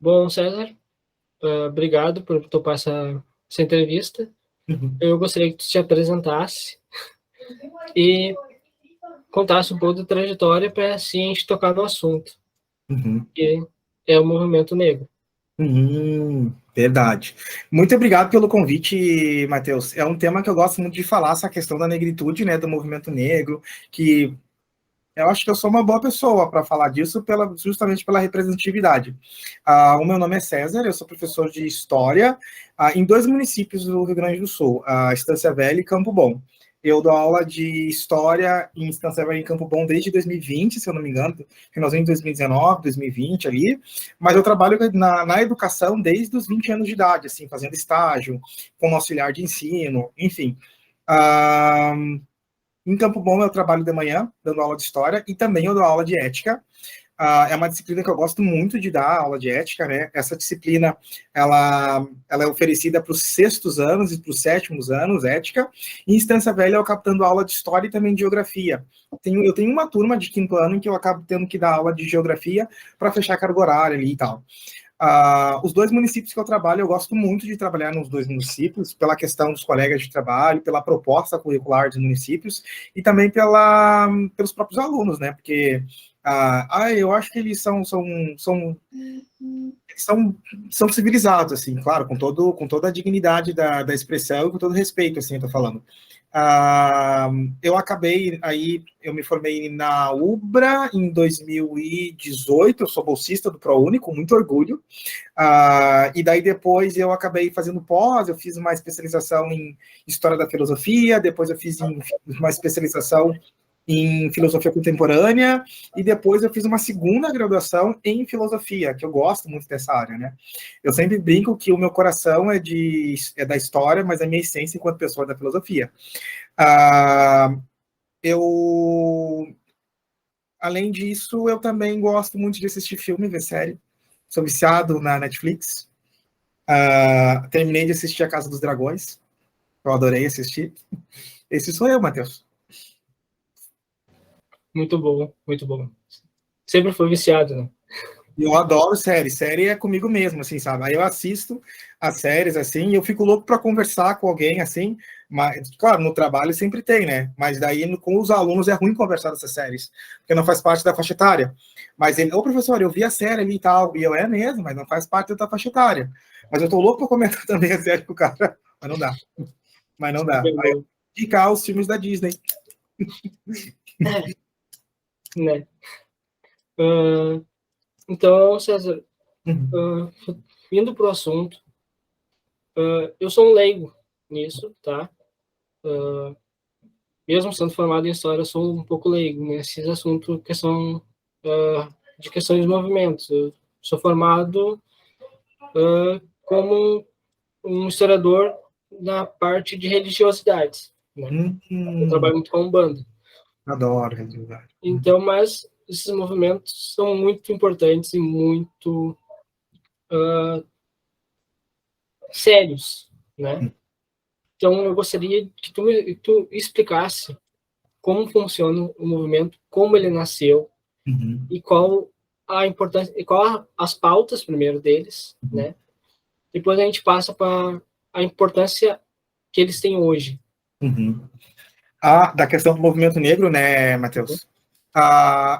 Bom, César, obrigado por topar essa entrevista. Uhum. Eu gostaria que tu te apresentasse e contasse um pouco da trajetória para assim a gente tocar no assunto, Uhum. que é o movimento negro. Verdade. Muito obrigado pelo convite, Matheus. É um tema que eu gosto muito de falar, essa questão da negritude, né, do movimento negro, que eu acho que eu sou uma boa pessoa para falar disso, justamente pela representatividade. O meu nome é César, eu sou professor de História em dois municípios do Rio Grande do Sul, a Estância Velha e Campo Bom. Eu dou aula de História em Estância Velha e Campo Bom desde 2020, se eu não me engano, finalzinho de 2019, 2020 ali, mas eu trabalho na educação desde os 20 anos de idade, assim, fazendo estágio, como auxiliar de ensino, enfim. Em Campo Bom eu trabalho de manhã, dando aula de história, e também eu dou aula de ética. É uma disciplina que eu gosto muito de dar, aula de ética, né? Essa disciplina, ela é oferecida para os sextos anos e para os sétimos anos, ética. Em Estância Velha eu acabo dando aula de história e também de geografia. Eu tenho uma turma de quinto ano em que eu acabo tendo que dar aula de geografia para fechar a carga horária ali e tal. Os dois municípios que eu trabalho, eu gosto muito de trabalhar nos dois municípios, pela questão dos colegas de trabalho, pela proposta curricular dos municípios e também pelos próprios alunos, né? Porque eu acho que eles são civilizados, assim, claro, com toda a dignidade da expressão e com todo o respeito, assim, eu tô falando. Eu me formei na UBRA em 2018, eu sou bolsista do ProUni, com muito orgulho, e daí depois eu acabei fazendo pós, eu fiz uma especialização em História da Filosofia, depois eu fiz uma especialização em filosofia contemporânea, e depois eu fiz uma segunda graduação em filosofia, que eu gosto muito dessa área, né? Eu sempre brinco que o meu coração é da história, mas a minha essência enquanto pessoa é da filosofia. Eu, além disso, eu também gosto muito de assistir filme, ver série. Sou viciado na Netflix. Terminei de assistir A Casa dos Dragões. Eu adorei assistir. Esse sou eu, Matheus. Muito bom, muito bom. Sempre foi viciado, né? Eu adoro série. Série é comigo mesmo, assim, sabe? Aí eu assisto as séries, assim, e eu fico louco para conversar com alguém, assim. Mas, claro, no trabalho sempre tem, né? Mas daí com os alunos é ruim conversar dessas séries, porque não faz parte da faixa etária. Mas ele, ô professor, eu vi a série ali e tal. E eu, é mesmo, mas não faz parte da faixa etária. Mas eu tô louco para comentar também a série com o cara. Mas não dá. Mas não dá. Aí eu indicar os filmes da Disney. Né? Então, César, indo para o assunto, eu sou um leigo nisso, tá? Mesmo sendo formado em história, eu sou um pouco leigo nesses assuntos que são de questões de movimentos. Eu sou formado como um historiador na parte de religiosidades, né? Eu trabalho muito com Umbanda. Adoro religiosidade. Então, mas esses movimentos são muito importantes e muito sérios, né? Então, eu gostaria que tu explicasse como funciona o movimento, como ele nasceu e qual a importância, e qual as pautas primeiro deles, né? Depois a gente passa para a importância que eles têm hoje. Da questão do movimento negro, né, Matheus?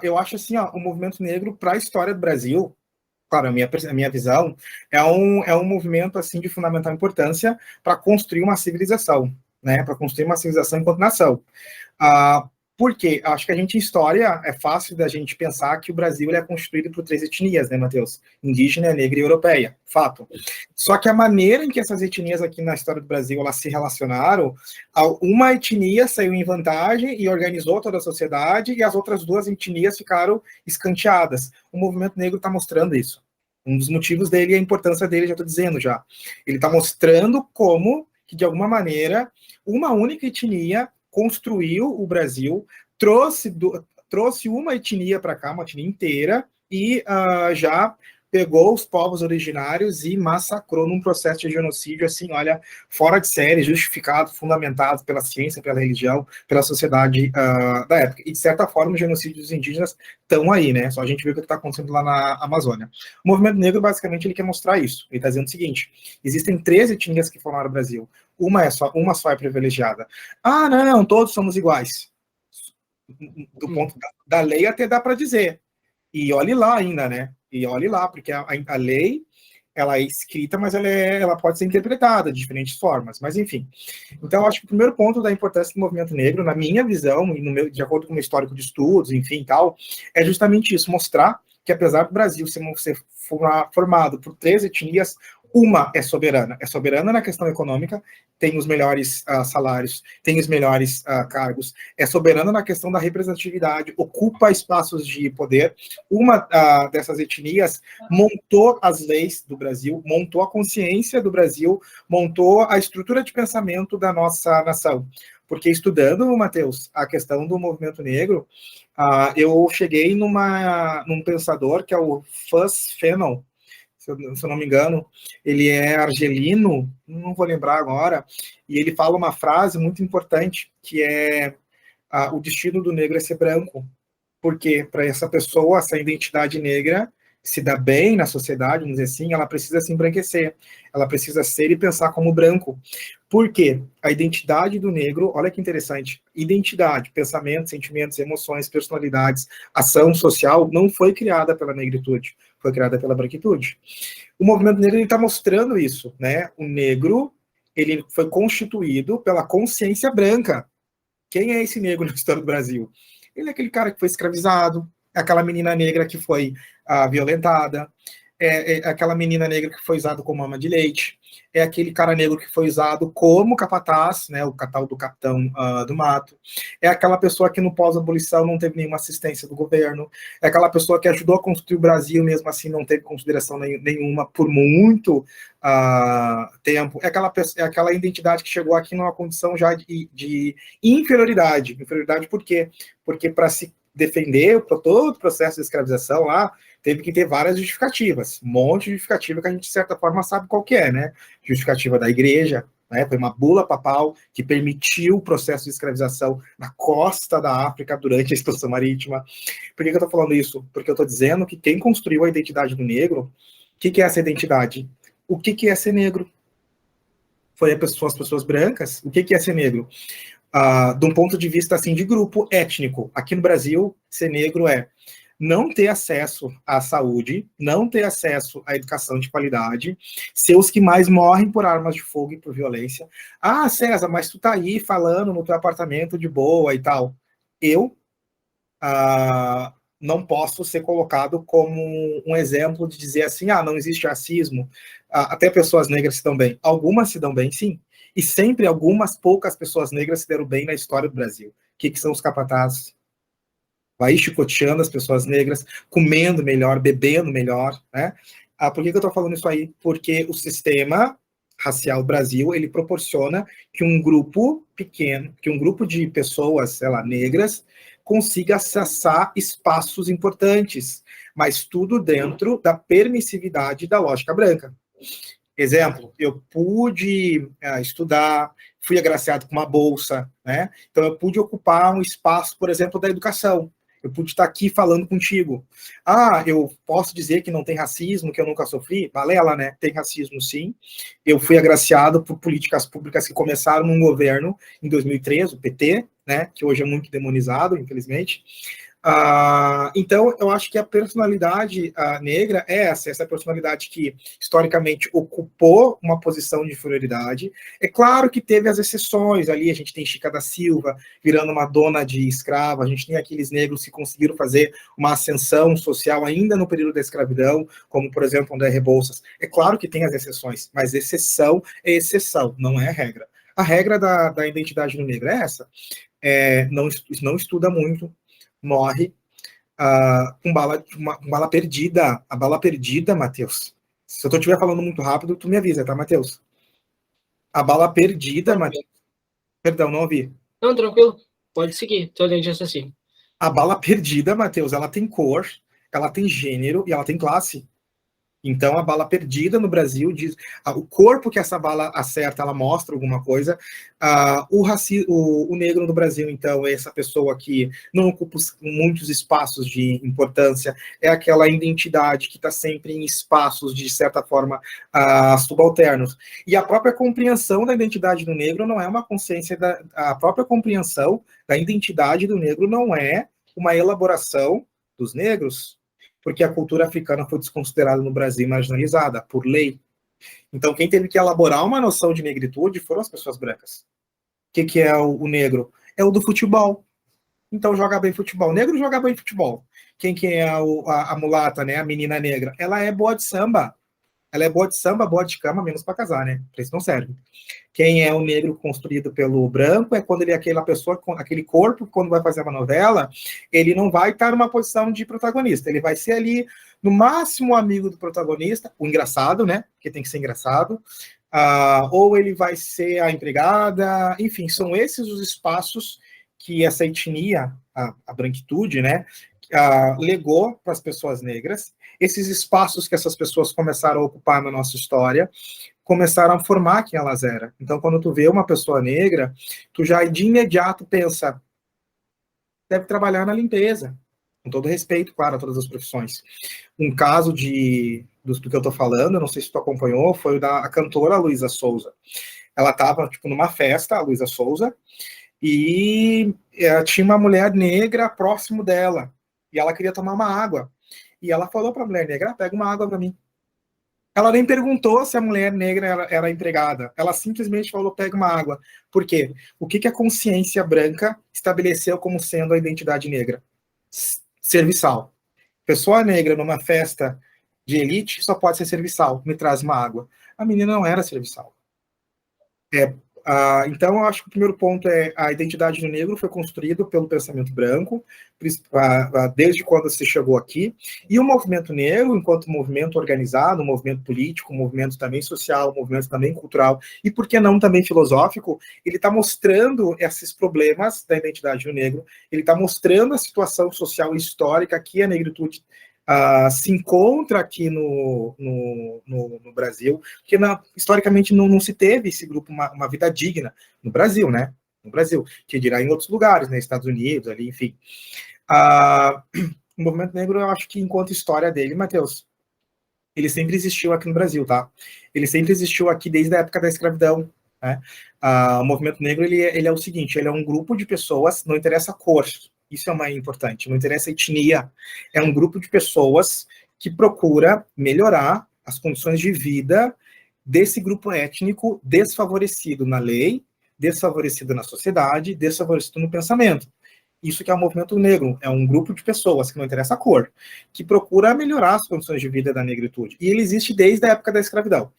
Eu acho assim, ó, o movimento negro para a história do Brasil, claro, a minha visão, é um movimento assim de fundamental importância para construir uma civilização, né? Para construir uma civilização enquanto nação. Porque acho que a gente, em história, é fácil da gente pensar que o Brasil ele é constituído por três etnias, né, Matheus? Indígena, negra e europeia, fato. Só que a maneira em que essas etnias aqui na história do Brasil elas se relacionaram, uma etnia saiu em vantagem e organizou toda a sociedade, e as outras duas etnias ficaram escanteadas. O movimento negro está mostrando isso. Um dos motivos dele, a importância dele, já estou dizendo já. Ele está mostrando como que, de alguma maneira, uma única etnia construiu o Brasil, trouxe uma etnia para cá, uma etnia inteira, e já pegou os povos originários e massacrou num processo de genocídio, assim, olha, fora de série, justificado, fundamentado pela ciência, pela religião, pela sociedade da época. E, de certa forma, os genocídios indígenas estão aí, né? Só a gente vê o que está acontecendo lá na Amazônia. O movimento negro, basicamente, ele quer mostrar isso. Ele está dizendo o seguinte, existem 13 etnias que formaram o Brasil. Uma só é privilegiada. Ah, não, todos somos iguais. Do ponto da lei até dá para dizer. E olhe lá ainda, né? E olhe lá, porque a lei, ela é escrita, mas ela pode ser interpretada de diferentes formas. Mas, enfim. Então, acho que o primeiro ponto da importância do movimento negro, na minha visão, e de acordo com o meu histórico de estudos, enfim, tal, é justamente isso, mostrar que, apesar do Brasil ser formado por 13 etnias, uma é soberana na questão econômica, tem os melhores salários, tem os melhores cargos, é soberana na questão da representatividade, ocupa espaços de poder. Uma dessas etnias montou as leis do Brasil, montou a consciência do Brasil, montou a estrutura de pensamento da nossa nação. Porque estudando, Matheus, a questão do movimento negro, eu cheguei num pensador que é o Fuz Fanon, se eu não me engano, ele é argelino, não vou lembrar agora, e ele fala uma frase muito importante, que é o destino do negro é ser branco, porque para essa pessoa, essa identidade negra, se dar bem na sociedade, vamos dizer assim, ela precisa se embranquecer, ela precisa ser e pensar como branco. Por quê? A identidade do negro, olha que interessante, identidade, pensamentos, sentimentos, emoções, personalidades, ação social, não foi criada pela negritude, foi criada pela branquitude. O movimento negro está mostrando isso, né? O negro, ele foi constituído pela consciência branca. Quem é esse negro na história do Brasil? Ele é aquele cara que foi escravizado, é aquela menina negra que foi violentada, é aquela menina negra que foi usada como mama de leite, é aquele cara negro que foi usado como capataz, né, o tal do capitão do mato, é aquela pessoa que no pós-abolição não teve nenhuma assistência do governo, é aquela pessoa que ajudou a construir o Brasil, mesmo assim não teve consideração nenhuma por muito tempo, é aquela identidade que chegou aqui numa condição já de inferioridade. Inferioridade por quê? Porque para se defender todo o processo de escravização lá, teve que ter várias justificativas, um monte de justificativa que a gente, de certa forma, sabe qual que é, né? Justificativa da igreja, né? Foi uma bula papal que permitiu o processo de escravização na costa da África durante a expansão marítima. Por que eu estou falando isso? Porque eu estou dizendo que quem construiu a identidade do negro, o que é essa identidade? O que é ser negro? Foi as pessoas brancas? O que é ser negro? De um ponto de vista assim de grupo étnico. Aqui no Brasil, ser negro é não ter acesso à saúde, não ter acesso à educação de qualidade, ser os que mais morrem por armas de fogo e por violência. Ah, César, mas tu tá aí falando no teu apartamento de boa e tal. Eu não posso ser colocado como um exemplo de dizer assim, não existe racismo, até pessoas negras se dão bem. Algumas se dão bem, sim. E sempre poucas pessoas negras se deram bem na história do Brasil. O que são os capatazes? Vai chicoteando as pessoas negras, comendo melhor, bebendo melhor, né? Por que eu estou falando isso aí? Porque o sistema racial do Brasil, ele proporciona que um grupo pequeno, que um grupo de pessoas, sei lá, negras, consiga acessar espaços importantes, mas tudo dentro da permissividade da lógica branca. Exemplo, eu pude estudar, fui agraciado com uma bolsa, né? Então eu pude ocupar um espaço, por exemplo, da educação. Eu pude estar aqui falando contigo. Eu posso dizer que não tem racismo, que eu nunca sofri? Balela, né? Tem racismo, sim. Eu fui agraciado por políticas públicas que começaram num governo em 2013, o PT, né? Que hoje é muito demonizado, infelizmente. Então, eu acho que a personalidade negra é essa personalidade que, historicamente, ocupou uma posição de inferioridade. É claro que teve as exceções ali, a gente tem Chica da Silva virando uma dona de escrava, a gente tem aqueles negros que conseguiram fazer uma ascensão social ainda no período da escravidão, como, por exemplo, André Rebouças. É claro que tem as exceções, mas exceção é exceção, não é a regra. A regra da identidade do negro é essa. Não estuda muito, morre com bala perdida. A bala perdida, Matheus. Se eu estiver falando muito rápido, tu me avisa, tá, Matheus? A bala perdida, Matheus. Perdão, não ouvi. Não, tranquilo. Pode seguir. Tô dentro disso assim. A bala perdida, Matheus, ela tem cor, ela tem gênero e ela tem classe. Então, a bala perdida no Brasil, diz, o corpo que essa bala acerta, ela mostra alguma coisa. O negro no Brasil, então, é essa pessoa que não ocupa muitos espaços de importância, é aquela identidade que está sempre em espaços, de certa forma, subalternos. E a própria compreensão da identidade do negro não é uma consciência, a própria compreensão da identidade do negro não é uma elaboração dos negros, porque a cultura africana foi desconsiderada no Brasil, marginalizada, por lei. Então, quem teve que elaborar uma noção de negritude foram as pessoas brancas. O que é o negro? É o do futebol. Então, joga bem futebol. O negro joga bem futebol. Quem que é a mulata, né? A menina negra? Ela é boa de samba. Ela é boa de samba, boa de cama, menos para casar, né? Pra isso não serve. Quem é o negro construído pelo branco é quando ele é aquela pessoa, aquele corpo, quando vai fazer uma novela, ele não vai estar numa posição de protagonista. Ele vai ser ali, no máximo, amigo do protagonista, o engraçado, né? Porque tem que ser engraçado. Ou ele vai ser a empregada. Enfim, são esses os espaços que essa etnia, a branquitude, né? Legou para as pessoas negras. Esses espaços que essas pessoas começaram a ocupar na nossa história, começaram a formar quem elas eram. Então, quando tu vê uma pessoa negra, tu já de imediato pensa, deve trabalhar na limpeza, com todo respeito, claro, a todas as profissões. Um caso do que eu tô falando, não sei se tu acompanhou, foi o da cantora Luísa Souza. Ela estava, tipo, numa festa, a Luísa Souza, e tinha uma mulher negra próximo dela, e ela queria tomar uma água. E ela falou para a mulher negra, pega uma água para mim. Ela nem perguntou se a mulher negra era empregada. Ela simplesmente falou, pega uma água. Por quê? O que a consciência branca estabeleceu como sendo a identidade negra? Serviçal. Pessoa negra numa festa de elite só pode ser serviçal. Me traz uma água. A menina não era serviçal. Então, eu acho que o primeiro ponto é a identidade do negro foi construída pelo pensamento branco, desde quando se chegou aqui, e o movimento negro, enquanto movimento organizado, um movimento político, um movimento também social, um movimento também cultural, e por que não também filosófico, ele está mostrando esses problemas da identidade do negro, ele está mostrando a situação social e histórica que a negritude se encontra aqui no Brasil, porque historicamente não se teve esse grupo uma vida digna no Brasil, né? No Brasil, que dirá em outros lugares, né? Estados Unidos, ali, enfim. O movimento negro, eu acho que enquanto história dele, Matheus, ele sempre existiu aqui no Brasil, tá? Ele sempre existiu aqui desde a época da escravidão, né? O movimento negro, ele é o seguinte, ele é um grupo de pessoas, não interessa a cor, isso é mais importante, não interessa a etnia, é um grupo de pessoas que procura melhorar as condições de vida desse grupo étnico desfavorecido na lei, desfavorecido na sociedade, desfavorecido no pensamento. Isso que é o movimento negro, é um grupo de pessoas, que não interessa a cor, que procura melhorar as condições de vida da negritude. E ele existe desde a época da escravidão.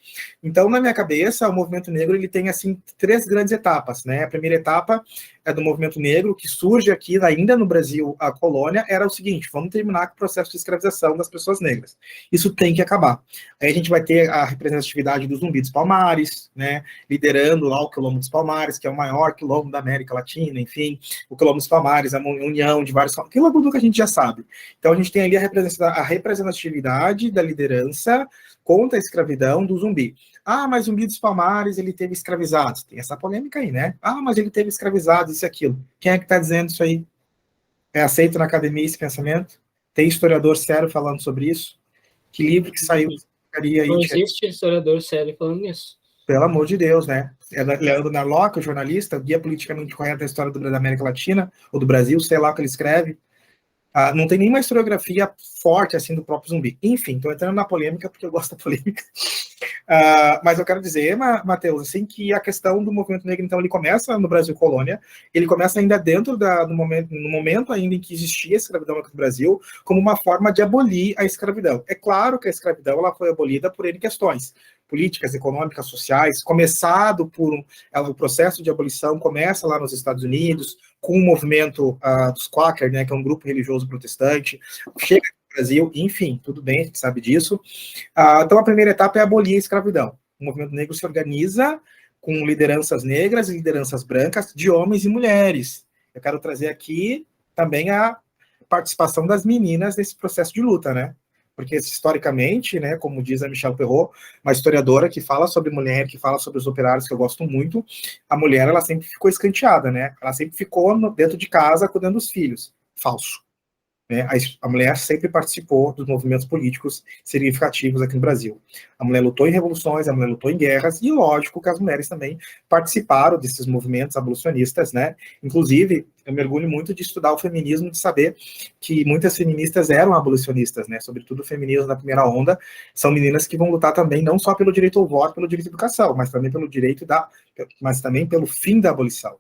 Então, na minha cabeça, o movimento negro ele tem assim 3 grandes etapas, né? A primeira etapa é do movimento negro, que surge aqui ainda no Brasil, a colônia, era o seguinte, vamos terminar com o processo de escravização das pessoas negras. Isso tem que acabar. Aí a gente vai ter a representatividade do Zumbi dos Palmares, né? Liderando lá o Quilombo dos Palmares, que é o maior quilombo da América Latina, enfim, o Quilombo dos Palmares, a união de vários... Aquilo é tudo que a gente já sabe. Então a gente tem ali a representatividade da liderança contra a escravidão do Zumbi. Mas o Zumbi dos Palmares, ele teve escravizados. Tem essa polêmica aí, né? Mas ele teve escravizados, isso e aquilo. Quem é que está dizendo isso aí? É aceito na academia esse pensamento? Tem historiador sério falando sobre isso? Que livro que saiu? Não existe historiador sério falando isso. Pelo amor de Deus, né? É Leandro Narlock, o jornalista, guia politicamente correto da história da América Latina, ou do Brasil, sei lá o que ele escreve. Não tem nenhuma historiografia forte assim do próprio Zumbi. Enfim, estou entrando na polêmica porque eu gosto da polêmica. Mas eu quero dizer, Matheus, assim, que a questão do movimento negro, então, ele começa no Brasil colônia, ele começa ainda dentro no momento ainda em que existia a escravidão aqui no Brasil, como uma forma de abolir a escravidão. É claro que a escravidão ela foi abolida por N questões políticas, econômicas, sociais, começado por o processo de abolição começa lá nos Estados Unidos, com o movimento dos Quaker, né, que é um grupo religioso protestante, chega no Brasil, enfim, tudo bem, a gente sabe disso. Então, a primeira etapa é abolir a escravidão. O movimento negro se organiza com lideranças negras e lideranças brancas, de homens e mulheres. Eu quero trazer aqui também a participação das meninas nesse processo de luta, né? porque historicamente, né, como diz a Michelle Perrot, uma historiadora que fala sobre mulher, que fala sobre os operários, que eu gosto muito, a mulher, ela sempre ficou escanteada, né? Ela sempre ficou dentro de casa cuidando dos filhos. Falso. Né? A mulher sempre participou dos movimentos políticos significativos aqui no Brasil. A mulher lutou em revoluções, a mulher lutou em guerras, e lógico que as mulheres também participaram desses movimentos abolicionistas, né? Inclusive, eu mergulho muito de estudar o feminismo, de saber que muitas feministas eram abolicionistas, né? Sobretudo o feminismo da primeira onda, são meninas que vão lutar também não só pelo direito ao voto, pelo direito à educação, mas também pelo direito mas também pelo fim da abolição.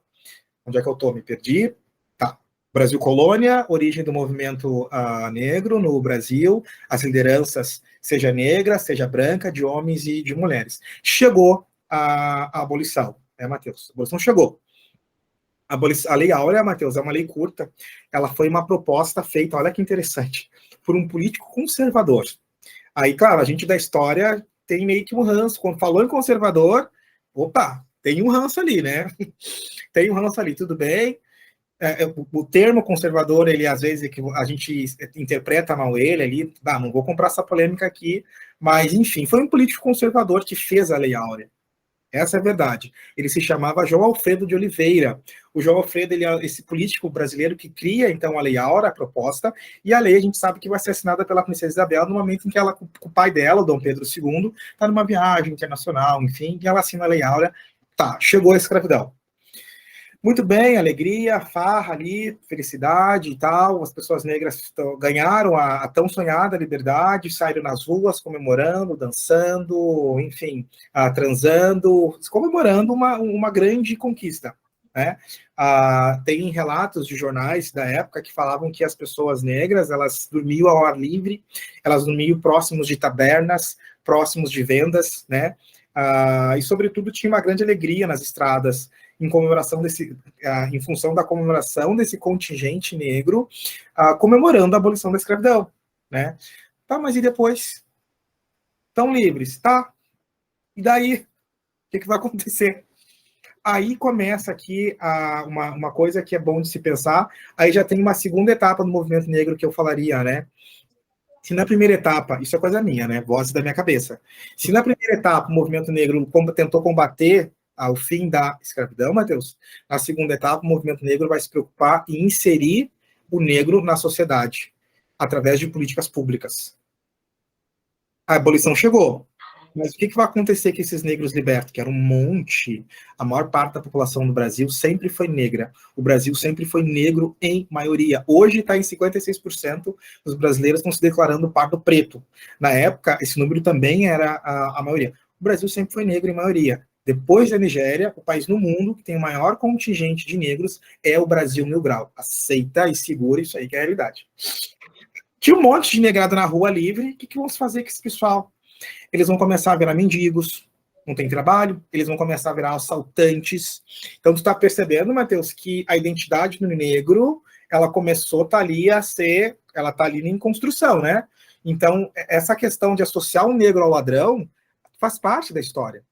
Onde é que eu tô? Me perdi? Tá. Brasil Colônia, origem do movimento negro no Brasil, as lideranças, seja negra, seja branca, de homens e de mulheres. Chegou a abolição, Matheus? A abolição chegou. A Lei Áurea, Matheus, é uma lei curta, ela foi uma proposta feita, olha que interessante, por um político conservador. Aí, claro, a gente da história tem meio que um ranço, quando falou em conservador, opa, tem um ranço ali, né? Tem um ranço ali, tudo bem. O termo conservador, ele às vezes a gente interpreta mal ele ali, não vou comprar essa polêmica aqui, mas enfim, foi um político conservador que fez a Lei Áurea. Essa é a verdade. Ele se chamava João Alfredo de Oliveira. O João Alfredo, ele é esse político brasileiro que cria, então, a Lei Áurea, a proposta, e a lei a gente sabe que vai ser assinada pela princesa Isabel no momento em que ela, com o pai dela, o Dom Pedro II, está numa viagem internacional, enfim, e ela assina a Lei Áurea. Tá, chegou a escravidão. Muito bem, alegria, farra ali, felicidade e tal. As pessoas negras ganharam a tão sonhada liberdade, saíram nas ruas comemorando, dançando, enfim, transando, comemorando uma grande conquista. Né? Tem relatos de jornais da época que falavam que as pessoas negras, elas dormiam ao ar livre, elas dormiam próximos de tabernas, próximos de vendas, né? E sobretudo tinha uma grande alegria nas estradas em comemoração em função da comemoração desse contingente negro, comemorando a abolição da escravidão, né? Tá, mas e depois? Estão livres, tá? E daí? O que vai acontecer? Aí começa aqui uma coisa que é bom de se pensar, aí já tem uma segunda etapa do movimento negro que eu falaria, né? Se na primeira etapa, isso é coisa minha, né? Voz da minha cabeça. Se na primeira etapa o movimento negro tentou combater ao fim da escravidão, Matheus, na segunda etapa o movimento negro vai se preocupar em inserir o negro na sociedade, através de políticas públicas. A abolição chegou, mas o que vai acontecer com esses negros libertos? Que era um monte, a maior parte da população do Brasil sempre foi negra. O Brasil sempre foi negro em maioria. Hoje está em 56% dos brasileiros estão se declarando pardo preto. Na época, esse número também era a maioria. O Brasil sempre foi negro em maioria. Depois da Nigéria, o país no mundo que tem o maior contingente de negros é o Brasil mil grau. Aceita e segura isso aí que é a realidade. Tinha um monte de negrada na rua livre. O que vamos fazer com esse pessoal? Eles vão começar a virar mendigos, não tem trabalho, eles vão começar a virar assaltantes. Então, tu está percebendo, Matheus, que a identidade do negro, ela começou ela está ali em construção, né? Então, essa questão de associar o negro ao ladrão faz parte da história.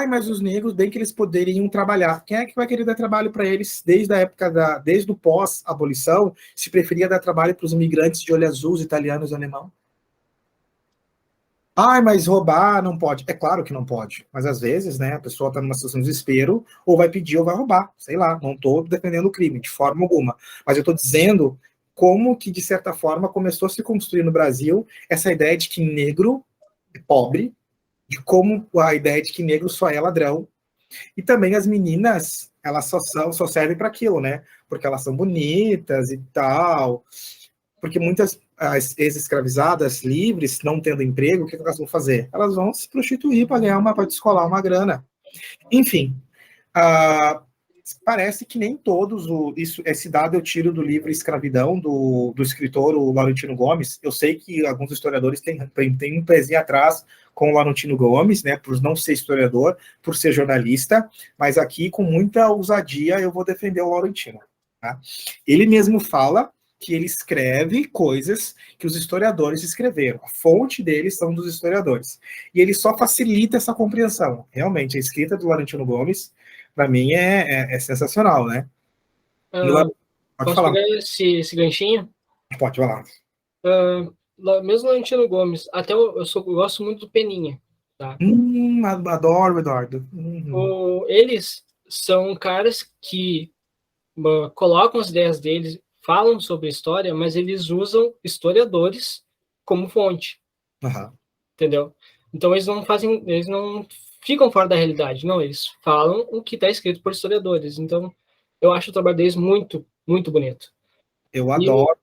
Mas os negros, bem que eles poderiam trabalhar. Quem é que vai querer dar trabalho para eles desde a época desde o pós-abolição, se preferia dar trabalho para os imigrantes de olho azul, italianos e alemão? Mas roubar não pode. É claro que não pode, mas às vezes, né, a pessoa está numa situação de desespero, ou vai pedir ou vai roubar, sei lá, não estou defendendo o crime, de forma alguma, mas eu estou dizendo como que, de certa forma, começou a se construir no Brasil essa ideia de que negro é pobre, de como a ideia de que negro só é ladrão, e também as meninas, elas só servem para aquilo, né, porque elas são bonitas e tal, porque muitas ex-escravizadas livres, não tendo emprego, o que elas vão fazer? Elas vão se prostituir para descolar uma grana. Enfim, parece que nem todos, esse dado eu tiro do livro Escravidão, do escritor o Laurentino Gomes. Eu sei que alguns historiadores têm um pezinho atrás com o Laurentino Gomes, né, por não ser historiador, por ser jornalista, mas aqui, com muita ousadia, eu vou defender o Laurentino. Tá? Ele mesmo fala que ele escreve coisas que os historiadores escreveram. A fonte deles são dos historiadores. E ele só facilita essa compreensão. Realmente, a escrita do Laurentino Gomes, para mim, é sensacional, né? Pode falar. Pegar esse ganchinho? Pode falar. mesmo Laurentino Gomes, até eu gosto muito do Peninha, tá? Adoro, Eduardo. Eles são caras que colocam as ideias deles, falam sobre a história, mas eles usam historiadores como fonte, entendeu? Então eles não ficam fora da realidade, não, eles falam o que está escrito por historiadores. Então eu acho o trabalho deles muito, muito bonito. Eu adoro.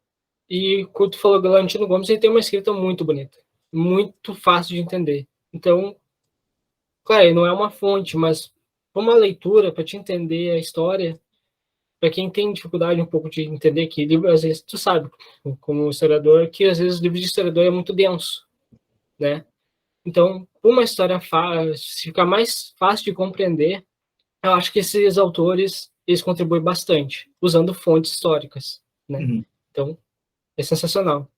E quando tu falou do Laurentino Gomes, ele tem uma escrita muito bonita, muito fácil de entender. Então, claro, ele não é uma fonte, mas uma leitura para te entender a história, para quem tem dificuldade um pouco de entender que livro, às vezes, tu sabe, como historiador, que às vezes o livro de historiador é muito denso, né? Então, uma história fica mais fácil de compreender, eu acho que esses autores, eles contribuem bastante, usando fontes históricas, né? Então, é sensacional.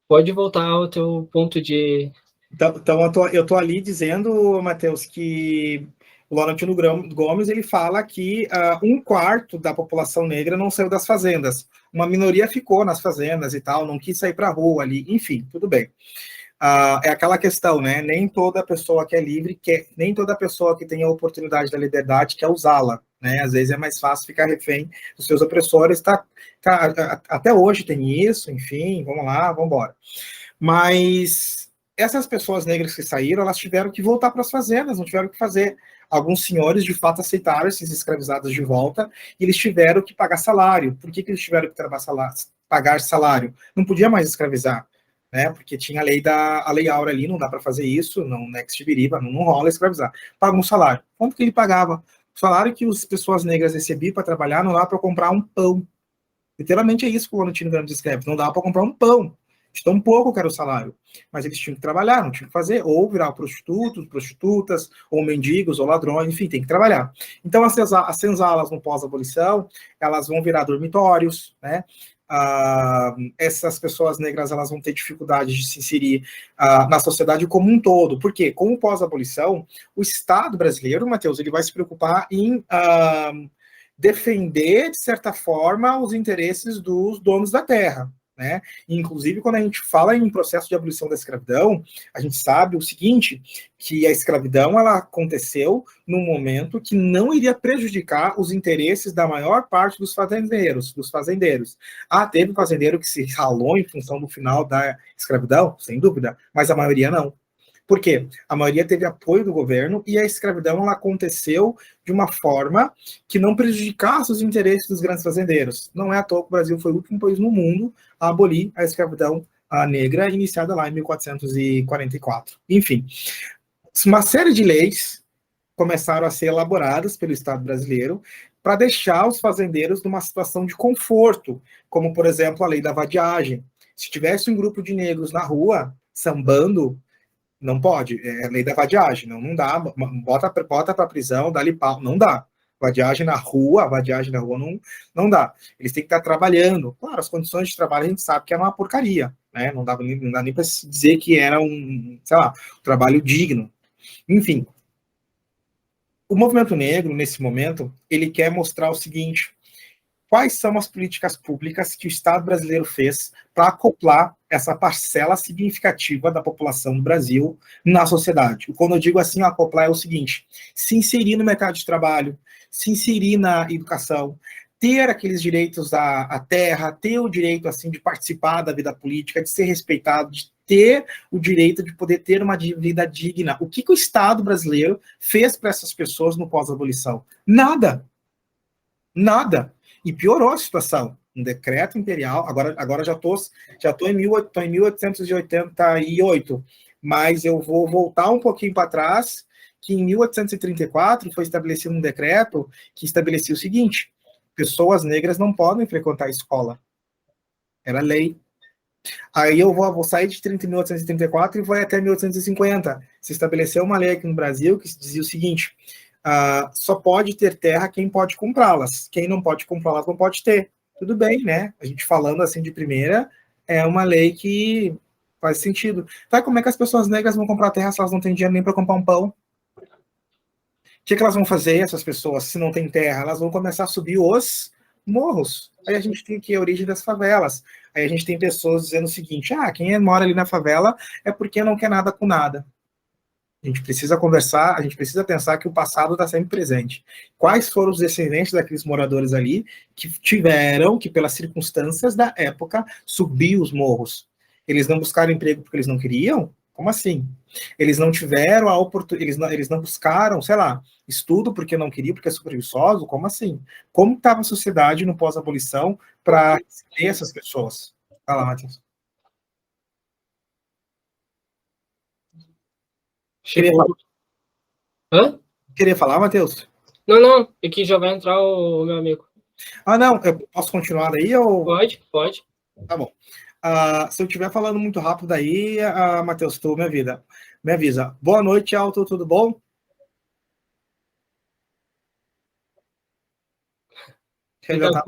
Pode voltar ao teu ponto de... Então eu tô ali dizendo, Matheus, que o Laurentino Gomes, ele fala que 1/4 da população negra não saiu das fazendas. Uma minoria ficou nas fazendas e tal, não quis sair para a rua ali, enfim, tudo bem. É aquela questão, né? Nem toda pessoa que é livre nem toda pessoa que tem a oportunidade da liberdade quer usá-la, né? Às vezes é mais fácil ficar refém dos seus opressores, até hoje tem isso, enfim, vamos lá, vamos embora. Mas essas pessoas negras que saíram, elas tiveram que voltar para as fazendas, não tiveram o que fazer. Alguns senhores, de fato, aceitaram esses escravizados de volta e eles tiveram que pagar salário. Por que eles tiveram que pagar salário? Não podia mais escravizar, né? Porque tinha a lei Áurea ali, não dá para fazer isso, não Next Biriba, não rola escravizar. Paga um salário. Quanto que ele pagava? O salário que as pessoas negras recebiam para trabalhar não dá para comprar um pão. Literalmente é isso que o Laurentino Gomes escreve. Não dá para comprar um pão. De tão pouco que era o salário. Mas eles tinham que trabalhar, não tinham que fazer, ou virar prostitutos, prostitutas, ou mendigos, ou ladrões, enfim, tem que trabalhar. Então, as senzalas no pós-abolição, elas vão virar dormitórios, né? Essas pessoas negras, elas vão ter dificuldade de se inserir na sociedade como um todo. Por quê? Com o pós-abolição, o Estado brasileiro, Matheus, ele vai se preocupar em defender, de certa forma, os interesses dos donos da terra, né? Inclusive, quando a gente fala em processo de abolição da escravidão, a gente sabe o seguinte, que a escravidão ela aconteceu num momento que não iria prejudicar os interesses da maior parte dos fazendeiros. Teve fazendeiro que se ralou em função do final da escravidão, sem dúvida, mas a maioria não. Por quê? A maioria teve apoio do governo e a escravidão ela aconteceu de uma forma que não prejudicasse os interesses dos grandes fazendeiros. Não é à toa que o Brasil foi o último país no mundo a abolir a escravidão negra, iniciada lá em 1444. Enfim, uma série de leis começaram a ser elaboradas pelo Estado brasileiro para deixar os fazendeiros numa situação de conforto, como, por exemplo, a lei da vadiagem. Se tivesse um grupo de negros na rua, sambando, não pode, é lei da vadiagem, não dá, bota para prisão, dá-lhe pau, não dá. Vadiagem na rua não dá. Eles têm que estar trabalhando. Claro, as condições de trabalho a gente sabe que era uma porcaria, né? Não dá nem para dizer que era um trabalho digno. Enfim, o movimento negro, nesse momento, ele quer mostrar o seguinte: quais são as políticas públicas que o Estado brasileiro fez para acoplar essa parcela significativa da população do Brasil na sociedade. Quando eu digo assim, acoplar é o seguinte: se inserir no mercado de trabalho, se inserir na educação, ter aqueles direitos à terra, ter o direito assim de participar da vida política, de ser respeitado, de ter o direito de poder ter uma vida digna. O que o Estado brasileiro fez para essas pessoas no pós-abolição? Nada. Nada. E piorou a situação. Um decreto imperial, agora já estou em 1888, mas eu vou voltar um pouquinho para trás, que em 1834 foi estabelecido um decreto que estabelecia o seguinte: pessoas negras não podem frequentar a escola. Era lei. Aí eu vou sair de 1834 e vou até 1850. Se estabeleceu uma lei aqui no Brasil que dizia o seguinte: só pode ter terra quem pode comprá-las. Quem não pode comprá-las não pode ter. Tudo bem, né? A gente falando assim de primeira, é uma lei que faz sentido. Tá, como é que as pessoas negras vão comprar terra se elas não têm dinheiro nem para comprar um pão? O que elas vão fazer, essas pessoas, se não tem terra? Elas vão começar a subir os morros. Aí a gente tem aqui a origem das favelas. Aí a gente tem pessoas dizendo o seguinte, quem mora ali na favela é porque não quer nada com nada. A gente precisa conversar, a gente precisa pensar que o passado está sempre presente. Quais foram os descendentes daqueles moradores ali que tiveram que, pelas circunstâncias da época, subir os morros? Eles não buscaram emprego porque eles não queriam? Como assim? Eles não tiveram a oportunidade, eles não buscaram, sei lá, estudo porque não queriam, porque é super preguiçoso? Como assim? Como estava a sociedade no pós-abolição para receber essas pessoas? Fala, Matheus. Hã? Queria falar, Matheus? Não, aqui já vai entrar o meu amigo. Não, eu posso continuar daí ou... Pode. Tá bom. Se eu estiver falando muito rápido aí, Matheus, tu me avisa. Boa noite, Alto, tudo bom? Ele tá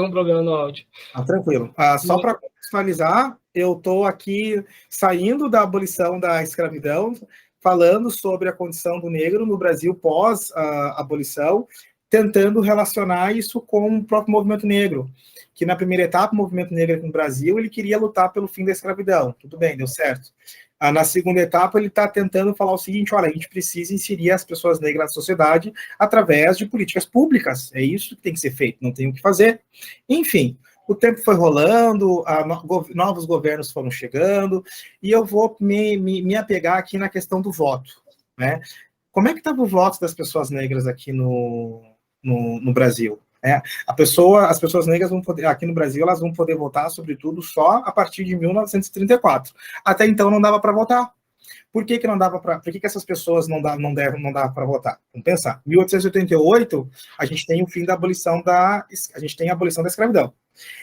com problema no áudio. Tranquilo. Só para contextualizar, eu estou aqui saindo da abolição da escravidão, falando sobre a condição do negro no Brasil pós-abolição, tentando relacionar isso com o próprio movimento negro, que na primeira etapa, o movimento negro no Brasil, ele queria lutar pelo fim da escravidão. Tudo bem, deu certo. Na segunda etapa, ele está tentando falar o seguinte, olha, a gente precisa inserir as pessoas negras na sociedade através de políticas públicas. É isso que tem que ser feito, não tem o que fazer. Enfim, o tempo foi rolando, novos governos foram chegando, e eu vou me apegar aqui na questão do voto, né? Como é que estava o voto das pessoas negras aqui no Brasil? As pessoas negras vão poder, aqui no Brasil, elas vão poder votar, sobretudo, só a partir de 1934. Até então não dava para votar. Por que não dava para? Por que essas pessoas não dava para votar? Vamos pensar. 1888, a gente tem o fim da abolição a gente tem a abolição da escravidão.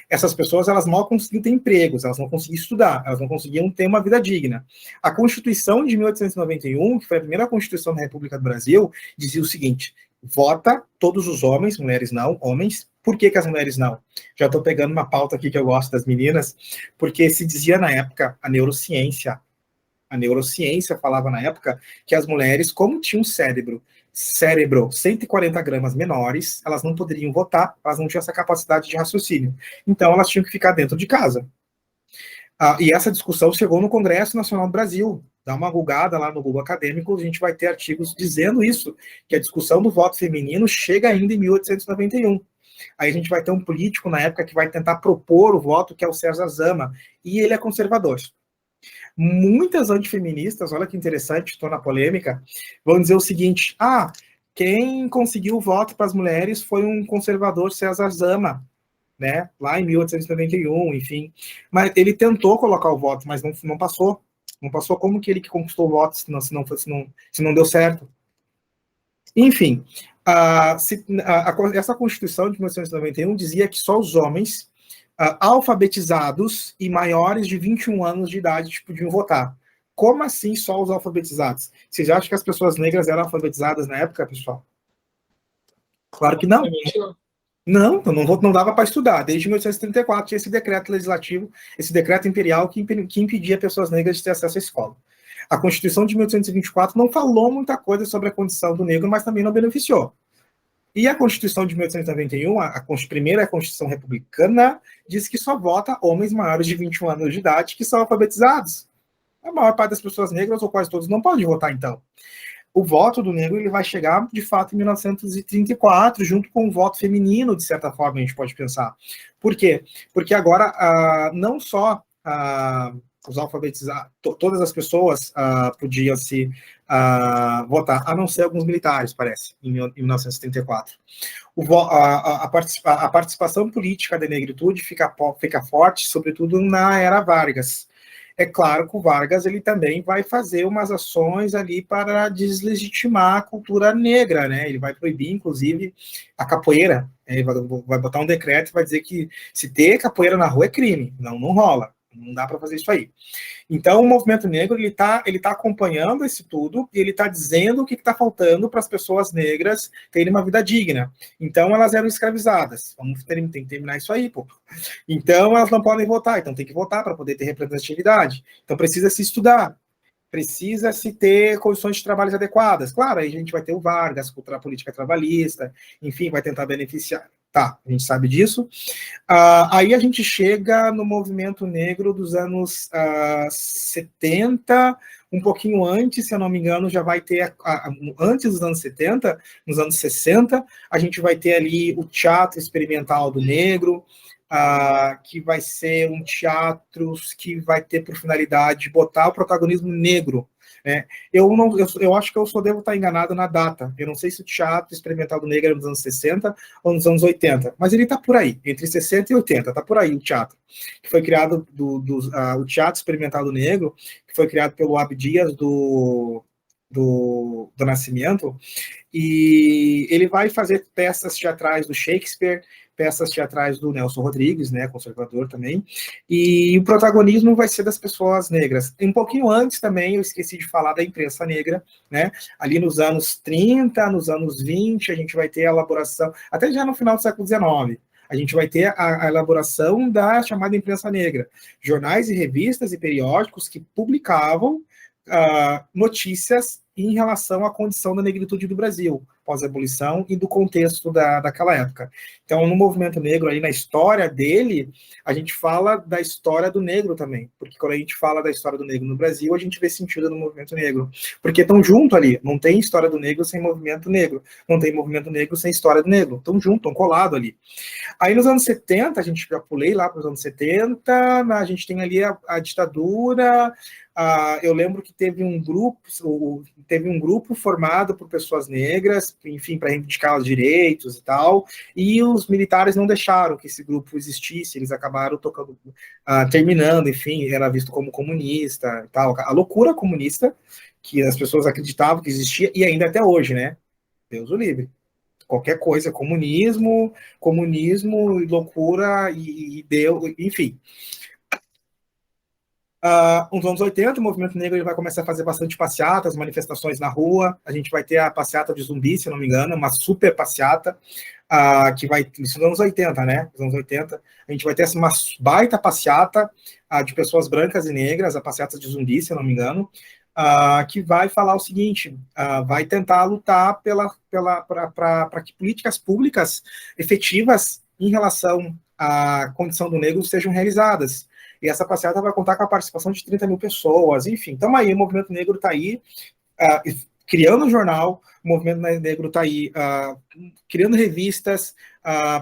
Essas pessoas, elas mal conseguiam ter empregos, elas não conseguiam estudar, elas não conseguiam ter uma vida digna. A Constituição de 1891, que foi a primeira Constituição da República do Brasil, dizia o seguinte: vota todos os homens, mulheres não, homens. Por que as mulheres não? Já estou pegando uma pauta aqui que eu gosto das meninas, porque se dizia na época a neurociência falava na época que as mulheres, como tinham um cérebro 140 gramas menores, elas não poderiam votar, elas não tinham essa capacidade de raciocínio. Então, elas tinham que ficar dentro de casa. E essa discussão chegou no Congresso Nacional do Brasil. Dá uma googada lá no Google Acadêmico, a gente vai ter artigos dizendo isso, que a discussão do voto feminino chega ainda em 1891. Aí a gente vai ter um político na época que vai tentar propor o voto, que é o César Zama, e ele é conservador. Muitas antifeministas, olha que interessante, estou na polêmica, vão dizer o seguinte: quem conseguiu o voto para as mulheres foi um conservador, César Zama, né? Lá em 1891, enfim. Mas ele tentou colocar o voto, mas não passou. Não passou. Como que ele que conquistou o voto se não deu certo? Enfim, essa Constituição de 1991 dizia que só os homens alfabetizados e maiores de 21 anos de idade podiam votar. Como assim só os alfabetizados? Vocês acham que as pessoas negras eram alfabetizadas na época, pessoal? Claro que não. Não dava para estudar. Desde 1834 tinha esse decreto legislativo, esse decreto imperial que impedia pessoas negras de ter acesso à escola. A Constituição de 1824 não falou muita coisa sobre a condição do negro, mas também não beneficiou. E a Constituição de 1891, a primeira Constituição republicana, diz que só vota homens maiores de 21 anos de idade que são alfabetizados. A maior parte das pessoas negras, ou quase todos, não pode votar, então. O voto do negro ele vai chegar, de fato, em 1934, junto com o voto feminino, de certa forma, a gente pode pensar. Por quê? Porque agora, não só os alfabetizados, todas as pessoas podiam se votar, a não ser alguns militares, parece, em 1934. A participação política da negritude fica forte, sobretudo na era Vargas. É claro que o Vargas ele também vai fazer umas ações ali para deslegitimar a cultura negra, né? Ele vai proibir, inclusive, a capoeira. Ele vai botar um decreto e vai dizer que se ter capoeira na rua é crime. Não rola. Não dá para fazer isso aí. Então, o movimento negro ele tá acompanhando isso tudo e ele está dizendo o que está faltando para as pessoas negras terem uma vida digna. Então, elas eram escravizadas. Tem que terminar isso aí, pô. Então, elas não podem votar. Então, tem que votar para poder ter representatividade. Então, precisa se estudar. Precisa se ter condições de trabalho adequadas. Claro, aí a gente vai ter o Vargas, cultura política trabalhista, enfim, vai tentar beneficiar. Tá, a gente sabe disso. Aí a gente chega no movimento negro dos anos 70, um pouquinho antes, se eu não me engano, já vai ter, antes dos anos 70, nos anos 60, a gente vai ter ali o Teatro Experimental do Negro, que vai ser um teatro que vai ter por finalidade botar o protagonismo negro. Eu acho que eu só devo estar enganado na data. Eu não sei se o Teatro Experimental do Negro era nos anos 60 ou nos anos 80, mas ele está por aí, entre 60 e 80, está por aí o teatro. Que foi criado, o Teatro Experimental do Negro, que foi criado pelo Abdias do Nascimento, e ele vai fazer peças teatrais do Shakespeare, peças teatrais do Nelson Rodrigues, né, conservador também, e o protagonismo vai ser das pessoas negras. Um pouquinho antes também, eu esqueci de falar da imprensa negra, né, ali nos anos 30, nos anos 20, a gente vai ter a elaboração, até já no final do século XIX, a gente vai ter a elaboração da chamada imprensa negra, jornais e revistas e periódicos que publicavam notícias em relação à condição da negritude do Brasil, pós-abolição e do contexto daquela época. Então, no movimento negro, aí na história dele, a gente fala da história do negro também, porque quando a gente fala da história do negro no Brasil, a gente vê sentido no movimento negro, porque estão junto ali, não tem história do negro sem movimento negro, não tem movimento negro sem história do negro, estão junto, estão colados ali. Aí nos anos 70, a gente já pulei lá para os anos 70, a gente tem ali a ditadura. Eu lembro que teve um grupo formado por pessoas negras, enfim, para reivindicar os direitos e tal, e os militares não deixaram que esse grupo existisse, eles acabaram terminando, enfim, era visto como comunista e tal, a loucura comunista que as pessoas acreditavam que existia, e ainda até hoje, né? Deus o livre. Qualquer coisa, comunismo, loucura e Deus, enfim. Nos anos 80, o movimento negro ele vai começar a fazer bastante passeatas, manifestações na rua. A gente vai ter a passeata de Zumbi, se não me engano, uma super passeata, que vai, isso nos anos 80, né? Nos anos 80, a gente vai ter uma baita passeata de pessoas brancas e negras, a passeata de Zumbi, se não me engano, que vai falar o seguinte, vai tentar lutar para que políticas públicas efetivas em relação à condição do negro sejam realizadas. E essa passeata vai contar com a participação de 30 mil pessoas, enfim. Então aí, o movimento negro está aí, criando um jornal, o movimento negro está aí criando revistas,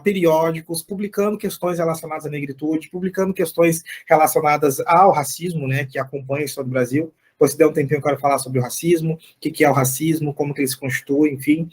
periódicos, publicando questões relacionadas à negritude, publicando questões relacionadas ao racismo, né, que acompanha a história do Brasil. Depois, se der um tempinho, eu quero falar sobre o racismo, o que é o racismo, como que ele se constitui, enfim.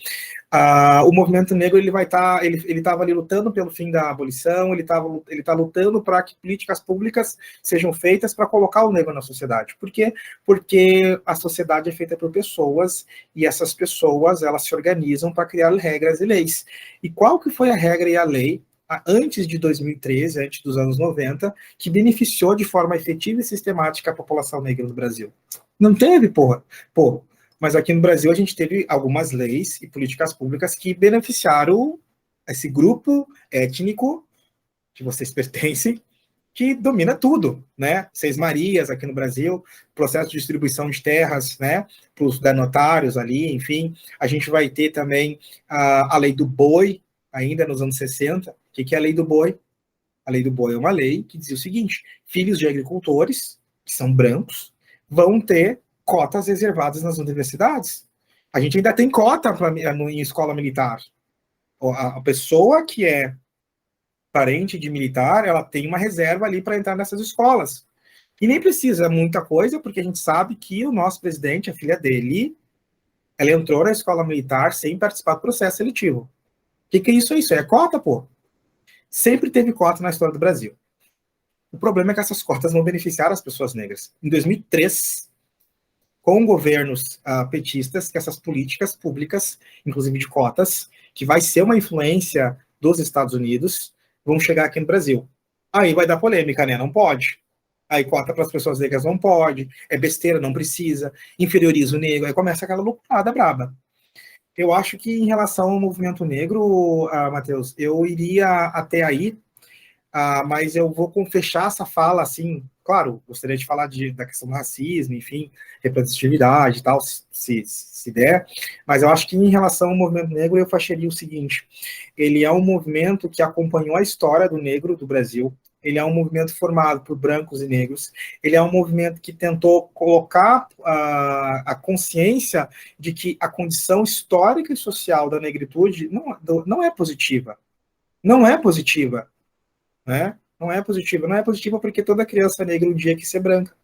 O movimento negro ele vai estar, ele estava ali lutando pelo fim da abolição, ele está lutando para que políticas públicas sejam feitas para colocar o negro na sociedade. Por quê? Porque a sociedade é feita por pessoas e essas pessoas elas se organizam para criar regras e leis. E qual que foi a regra e a lei antes de 2013, antes dos anos 90, que beneficiou de forma efetiva e sistemática a população negra do Brasil? Não teve, porra. Pô, mas aqui no Brasil a gente teve algumas leis e políticas públicas que beneficiaram esse grupo étnico que vocês pertencem, que domina tudo, né? Seis Marias aqui no Brasil, processo de distribuição de terras, né? Para os denotários ali, enfim. A gente vai ter também a lei do boi, ainda nos anos 60. O que é a lei do boi? A lei do boi é uma lei que dizia o seguinte: filhos de agricultores, que são brancos, vão ter cotas reservadas nas universidades. A gente ainda tem cota em escola militar. A pessoa que é parente de militar, ela tem uma reserva ali para entrar nessas escolas. E nem precisa muita coisa, porque a gente sabe que o nosso presidente, a filha dele, ela entrou na escola militar sem participar do processo seletivo. O que é isso? Isso é cota, pô. Sempre teve cota na história do Brasil. O problema é que essas cotas não beneficiaram as pessoas negras. Em 2003, com governos petistas, que essas políticas públicas, inclusive de cotas, que vai ser uma influência dos Estados Unidos, vão chegar aqui no Brasil. Aí vai dar polêmica, né? Não pode. Aí cota para as pessoas negras não pode, é besteira, não precisa, inferioriza o negro, aí começa aquela loucurada braba. Eu acho que em relação ao movimento negro, Matheus, eu iria até aí, mas eu vou fechar essa fala, assim, claro, gostaria de falar da questão do racismo, enfim, representatividade e tal, se der, mas eu acho que em relação ao movimento negro, eu facharia o seguinte: ele é um movimento que acompanhou a história do negro do Brasil, ele é um movimento formado por brancos e negros, ele é um movimento que tentou colocar a consciência de que a condição histórica e social da negritude não é positiva. Não é positiva, né? Não é positiva. Não é positiva porque toda criança negra um dia quer ser branca.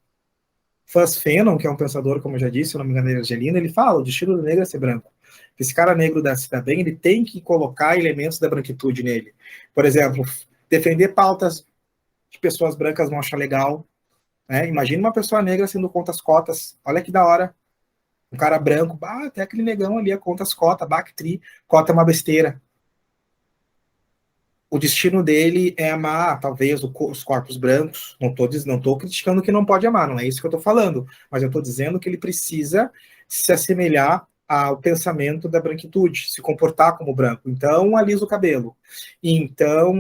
Franz Fanon, que é um pensador, como eu já disse, o nome dele é Argelino, ele fala: o destino do negro é ser branco. Esse cara negro se dá bem, ele tem que colocar elementos da branquitude nele. Por exemplo, defender pautas que pessoas brancas vão achar legal. Né? Imagina uma pessoa negra sendo contra as cotas. Olha que da hora. Um cara branco, até aquele negão ali, contra as cotas, Bactri, cota é uma besteira. O destino dele é amar, talvez, os corpos brancos. Não estou criticando que não pode amar, não é isso que eu estou falando. Mas eu estou dizendo que ele precisa se assemelhar ao pensamento da branquitude, se comportar como branco. Então, alisa o cabelo. Então,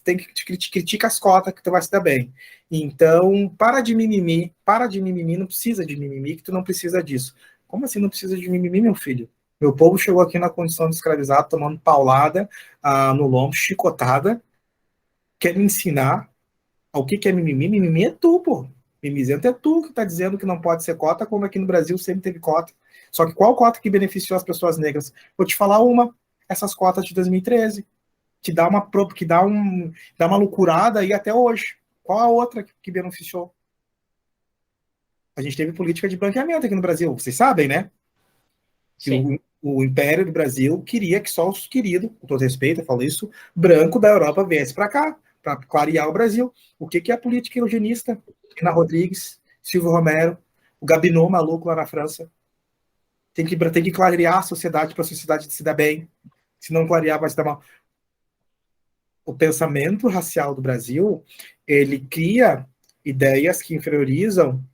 tem que critica as cotas que tu vai se dar bem. Então, para de mimimi, não precisa de mimimi, que tu não precisa disso. Como assim não precisa de mimimi, meu filho? Meu povo chegou aqui na condição de escravizado, tomando paulada no lombo, chicotada. Quer me ensinar o que é mimimi? Mimimi é tu, pô. Mimizento é tu que tá dizendo que não pode ser cota, como aqui no Brasil sempre teve cota. Só que qual cota que beneficiou as pessoas negras? Vou te falar uma. Essas cotas de 2013. Que dá uma loucurada aí até hoje. Qual a outra que beneficiou? A gente teve política de branqueamento aqui no Brasil. Vocês sabem, né? Que o Império do Brasil queria que só os queridos, com todo respeito, eu falo isso, branco da Europa viesse para cá, para clarear o Brasil. O que é a política eugenista? Ana Rodrigues, Silvio Romero, o Gabineau maluco lá na França. Tem que clarear a sociedade para a sociedade se dar bem. Se não clarear, vai se dar mal. O pensamento racial do Brasil, ele cria ideias que inferiorizam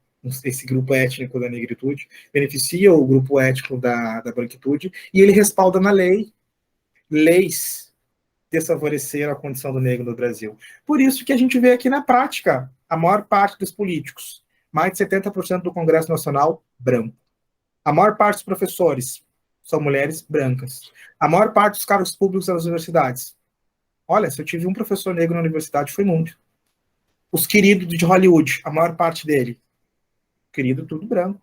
esse grupo étnico da negritude, beneficia o grupo étnico da branquitude, e ele respalda na lei leis desfavoreceram a condição do negro no Brasil. Por isso que a gente vê aqui na prática, a maior parte dos políticos, mais de 70% do Congresso Nacional, branco. A maior parte dos professores são mulheres brancas. A maior parte dos cargos públicos das universidades. Olha, se eu tive um professor negro na universidade, foi muito. Os queridos de Hollywood, a maior parte dele, querido, tudo branco.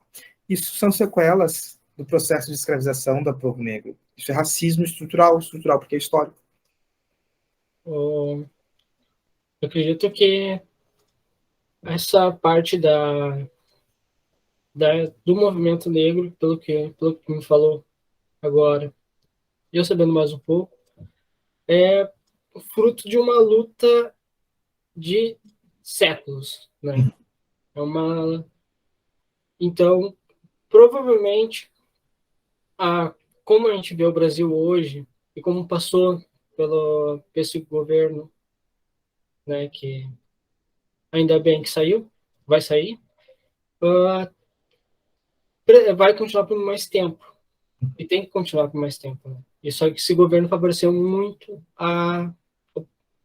Isso são sequelas do processo de escravização do povo negro. Isso é racismo estrutural porque é histórico. Eu acredito que essa parte do movimento negro, pelo que me falou agora, eu sabendo mais um pouco, é fruto de uma luta de séculos, né? Então, provavelmente, como a gente vê o Brasil hoje e como passou pelo esse governo, né, que ainda bem que saiu, vai sair, vai continuar por mais tempo. E tem que continuar por mais tempo. Né? E só que esse governo favoreceu muito a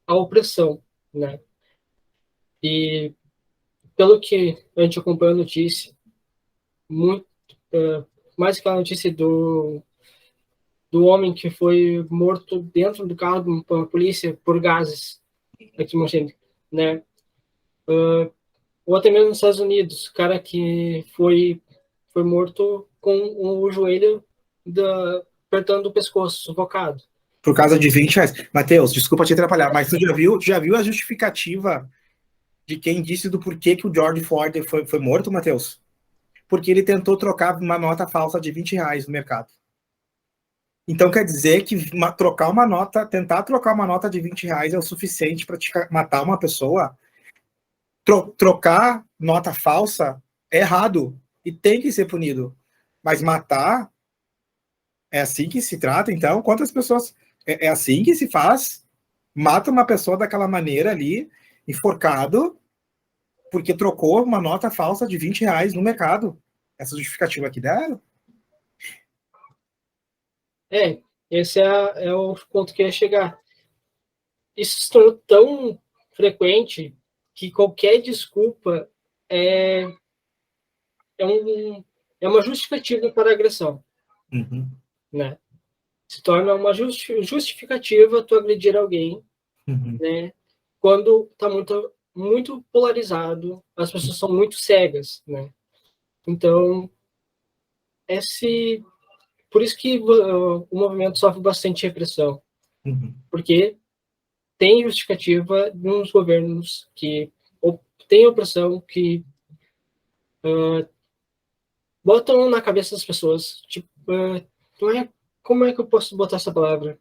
opressão, né? E pelo que a gente acompanha a notícia, muito, mais aquela notícia do homem que foi morto dentro do carro pela polícia por gases aqui em Mogi, né? Ou até mesmo nos Estados Unidos, cara que foi morto com o joelho apertando o pescoço, sufocado. Por causa de 20 reais. Matheus, desculpa te atrapalhar, mas tu já viu a justificativa de quem disse do porquê que o George Floyd foi morto, Matheus? Porque ele tentou trocar uma nota falsa de 20 reais no mercado. Então quer dizer que tentar trocar uma nota de 20 reais é o suficiente para matar uma pessoa? Trocar nota falsa é errado e tem que ser punido. Mas matar é assim que se trata, então? Quantas pessoas... É assim que se faz? Mata uma pessoa daquela maneira ali, enforcado, porque trocou uma nota falsa de 20 reais no mercado. Essa justificativa aqui deram? Esse é o ponto que eu ia chegar. Isso se tornou tão frequente que qualquer desculpa é, é uma justificativa para a agressão, né? Se torna uma justificativa tu agredir alguém, né? Quando está muito polarizado, as pessoas são muito cegas, né? Então, por isso que o movimento sofre bastante repressão, porque tem justificativa de uns governos que tem opressão, que botam na cabeça das pessoas, tipo, como é que eu posso botar essa palavra?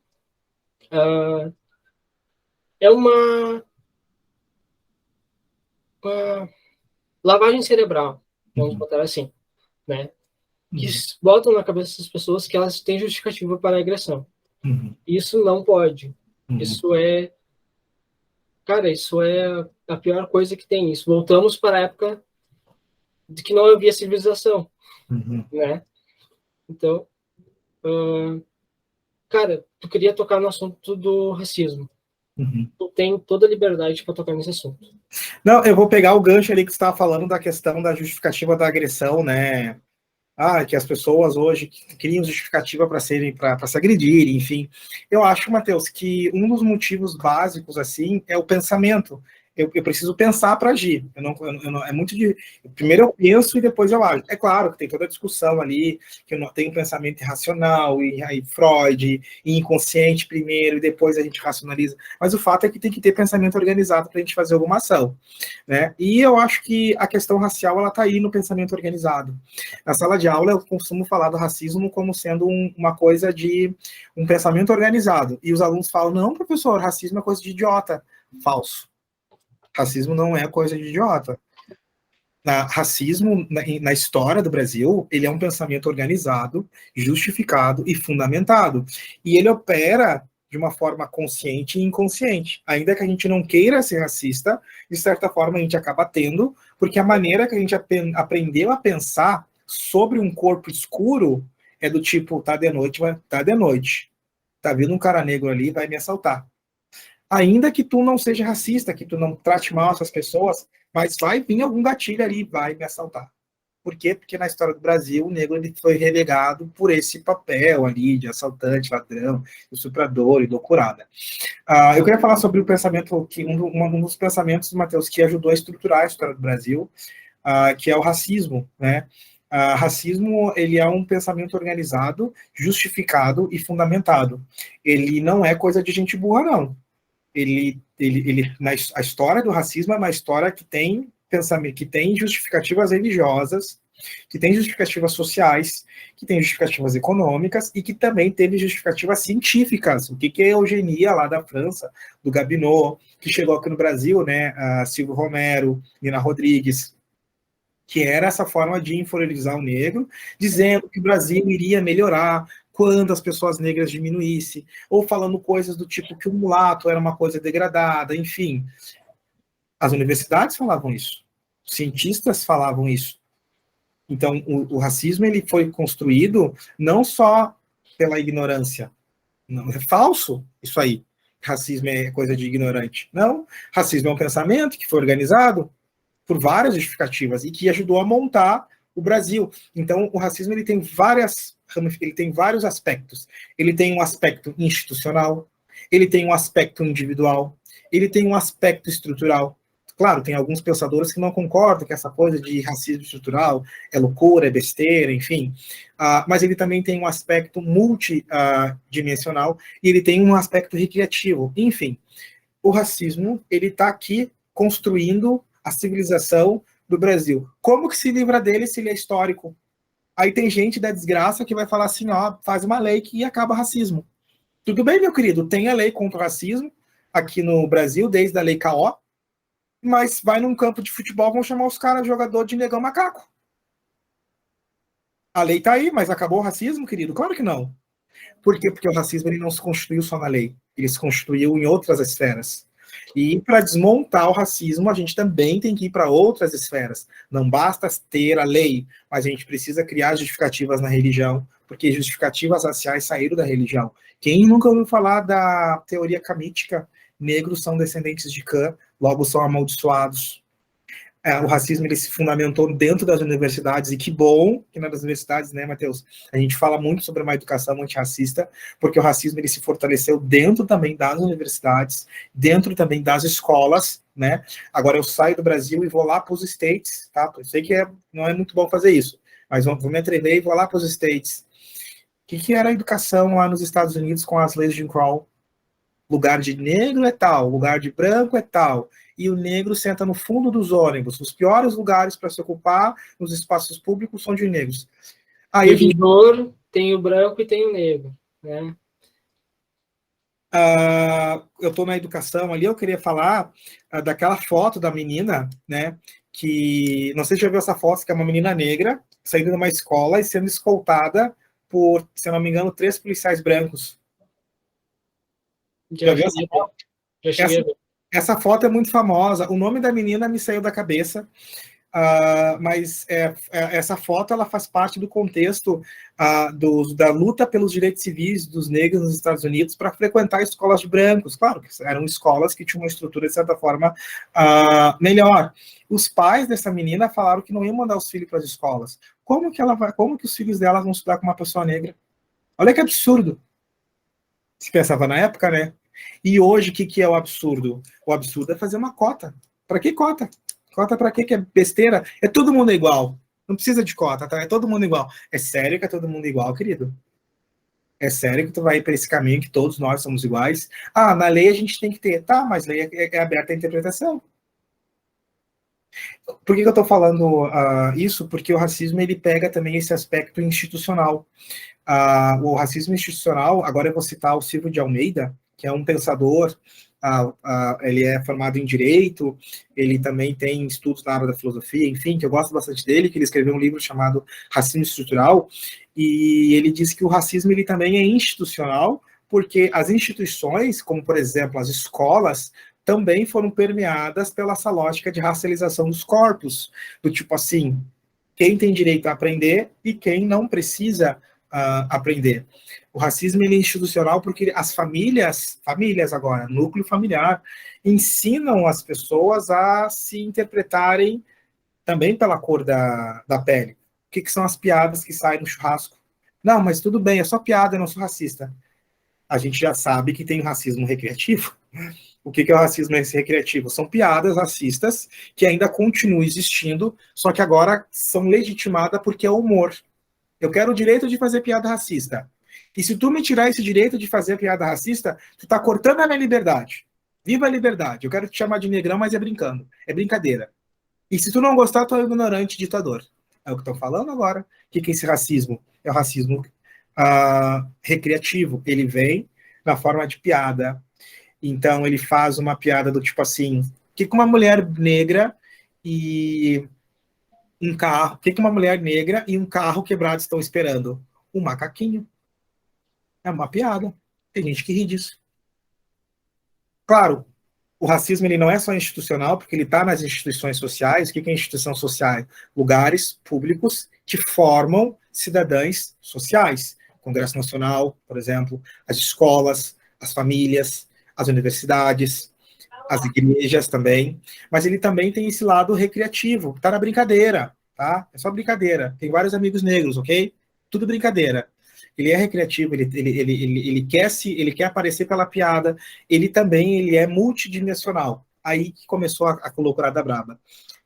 É uma lavagem cerebral, vamos botar assim, né? Que botam na cabeça das pessoas que elas têm justificativa para a agressão. Isso não pode. Cara, isso é a pior coisa que tem. Isso. Voltamos para a época de que não havia civilização, né? Então, cara, tu queria tocar no assunto do racismo. Tu tem toda a liberdade para tocar nesse assunto. Não, eu vou pegar o gancho ali que você estava falando da questão da justificativa da agressão, né? Que as pessoas hoje criam justificativa para se agredirem, enfim. Eu acho, Matheus, que um dos motivos básicos, assim, é o pensamento. Eu preciso pensar para agir. É muito de. Primeiro eu penso e depois eu ajo. É claro que tem toda a discussão ali, que eu não tenho um pensamento irracional, e aí Freud, e inconsciente primeiro, e depois a gente racionaliza. Mas o fato é que tem que ter pensamento organizado para a gente fazer alguma ação, né? E eu acho que a questão racial, ela está aí no pensamento organizado. Na sala de aula, eu costumo falar do racismo como sendo uma coisa de um pensamento organizado. E os alunos falam, não, professor, racismo é coisa de idiota. Falso. Racismo não é coisa de idiota. Racismo, na história do Brasil, ele é um pensamento organizado, justificado e fundamentado. E ele opera de uma forma consciente e inconsciente. Ainda que a gente não queira ser racista, de certa forma a gente acaba tendo, porque a maneira que a gente aprendeu a pensar sobre um corpo escuro é do tipo, tá de noite, tá de noite. Tá vindo um cara negro ali, vai me assaltar. Ainda que tu não seja racista, que tu não trate mal essas pessoas, mas vai vir algum gatilho ali, vai me assaltar. Por quê? Porque na história do Brasil, o negro ele foi relegado por esse papel ali de assaltante, ladrão, estuprador e loucurada. Eu queria falar sobre o pensamento, um dos pensamentos, Matheus, que ajudou a estruturar a história do Brasil, que é o racismo, né? Racismo, ele é um pensamento organizado, justificado e fundamentado. Ele não é coisa de gente burra, não. A história do racismo é uma história que tem pensamento, que tem justificativas religiosas, que tem justificativas sociais, que tem justificativas econômicas e que também teve justificativas científicas. O que é a eugenia lá da França, do Gabineau, que chegou aqui no Brasil, né? Silvio Romero, Nina Rodrigues, que era essa forma de inferiorizar o negro, dizendo que o Brasil iria melhorar quando as pessoas negras diminuíssem, ou falando coisas do tipo que o mulato era uma coisa degradada, enfim. As universidades falavam isso, cientistas falavam isso. Então, o racismo ele foi construído não só pela ignorância. Não, é falso isso aí. Racismo é coisa de ignorante. Não, racismo é um pensamento que foi organizado por várias justificativas e que ajudou a montar o Brasil. Então, o racismo ele tem vários aspectos. Ele tem um aspecto institucional, ele tem um aspecto individual, ele tem um aspecto estrutural. Claro, tem alguns pensadores que não concordam que essa coisa de racismo estrutural é loucura, é besteira, enfim. Mas ele também tem um aspecto multidimensional e ele tem um aspecto recreativo. Enfim, o racismo ele está aqui construindo a civilização do Brasil. Como que se livra dele se ele é histórico? Aí tem gente da desgraça que vai falar assim, ó, faz uma lei que acaba o racismo. Tudo bem, meu querido, tem a lei contra o racismo aqui no Brasil, desde a lei K.O., mas vai num campo de futebol, vão chamar os caras de jogador de negão macaco. A lei tá aí, mas acabou o racismo, querido? Claro que não. Por quê? Porque o racismo ele não se construiu só na lei, ele se construiu em outras esferas. E para desmontar o racismo, a gente também tem que ir para outras esferas. Não basta ter a lei, mas a gente precisa criar justificativas na religião, porque justificativas raciais saíram da religião. Quem nunca ouviu falar da teoria camítica? Negros são descendentes de Cã, logo são amaldiçoados. o racismo ele se fundamentou dentro das universidades, e que bom que nas universidades, né, Matheus, a gente fala muito sobre uma educação antirracista, porque o racismo ele se fortaleceu dentro também das universidades, dentro também das escolas, né? Agora eu saio do Brasil e vou lá para os States, tá? Eu sei que não é muito bom fazer isso, mas vou me atrever e vou lá para os States. O que era a educação lá nos Estados Unidos com as leis de Jim Crow? Lugar de negro é tal, lugar de branco é tal, e o negro senta no fundo dos ônibus. Os piores lugares para se ocupar nos espaços públicos são de negros. Aí servidor, tem o branco e tem o negro, né? Eu estou na educação ali, eu queria falar daquela foto da menina, né, que, não sei se já viu essa foto, que é uma menina negra, saindo de uma escola e sendo escoltada por, se não me engano, 3 policiais brancos. Já viu essa foto? Já cheguei a ver. Essa foto é muito famosa, o nome da menina me saiu da cabeça, mas essa foto ela faz parte do contexto da luta pelos direitos civis dos negros nos Estados Unidos para frequentar escolas de brancos. Claro que eram escolas que tinham uma estrutura, de certa forma, melhor. Os pais dessa menina falaram que não iam mandar os filhos para as escolas. Como que os filhos dela vão estudar com uma pessoa negra? Olha que absurdo. Se pensava na época, né? E hoje, o que é o absurdo? O absurdo é fazer uma cota. Para que cota? Cota para quê? Que é besteira? É todo mundo igual. Não precisa de cota, tá? É todo mundo igual. É sério que é todo mundo igual, querido? É sério que tu vai para esse caminho que todos nós somos iguais? Na lei a gente tem que ter. Tá, mas lei é aberta à interpretação. Por que eu estou falando isso? Porque o racismo ele pega também esse aspecto institucional. O racismo institucional, agora eu vou citar o Silvio de Almeida, que é um pensador, ele é formado em Direito, ele também tem estudos na área da filosofia, enfim, que eu gosto bastante dele, que ele escreveu um livro chamado Racismo Estrutural, e ele diz que o racismo ele também é institucional, porque as instituições, como por exemplo as escolas, também foram permeadas pela essa lógica de racialização dos corpos, do tipo assim, quem tem direito a aprender e quem não precisa aprender. O racismo ele é institucional porque as famílias agora, núcleo familiar, ensinam as pessoas a se interpretarem também pela cor da pele. O que são as piadas que saem no churrasco? Não, mas tudo bem, é só piada, eu não sou racista. A gente já sabe que tem o racismo recreativo. O que é o racismo recreativo? São piadas racistas que ainda continuam existindo, só que agora são legitimadas porque é humor. Eu quero o direito de fazer piada racista. E se tu me tirar esse direito de fazer piada racista, tu tá cortando a minha liberdade. Viva a liberdade. Eu quero te chamar de negrão, mas é brincando. É brincadeira. E se tu não gostar, tu é um ignorante ditador. É o que estão falando agora. O que é esse racismo? É o racismo recreativo. Ele vem na forma de piada. Então ele faz uma piada do tipo assim, o que uma mulher negra e um carro, o que uma mulher negra e um carro quebrado estão esperando? Um macaquinho. É uma piada. Tem gente que ri disso. Claro, o racismo ele não é só institucional, porque ele está nas instituições sociais. O que é instituição social? Lugares públicos que formam cidadãos sociais. O Congresso Nacional, por exemplo, as escolas, as famílias, as universidades, as igrejas também. Mas ele também tem esse lado recreativo, está na brincadeira, tá? É só brincadeira. Tem vários amigos negros, ok? Tudo brincadeira. Ele é recreativo, ele quer aparecer pela piada, ele é multidimensional. Aí que começou a loucurada braba.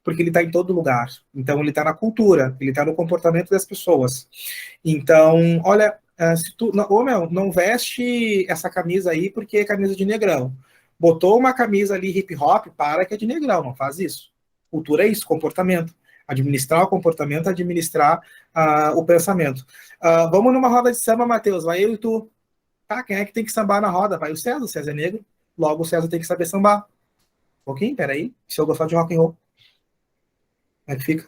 Porque ele está em todo lugar. Então, ele está na cultura, ele está no comportamento das pessoas. Então, olha, se tu... não veste essa camisa aí porque é camisa de negrão. Botou uma camisa ali hip hop, para que é de negrão, não faz isso. Cultura é isso, comportamento. Administrar o comportamento, administrar o pensamento. Vamos numa roda de samba, Matheus. Vai eu e tu. Tá, quem é que tem que sambar na roda? Vai o César é negro. Logo o César tem que saber sambar. Um pouquinho, peraí. Se eu gostar de rock and roll. Como é que fica?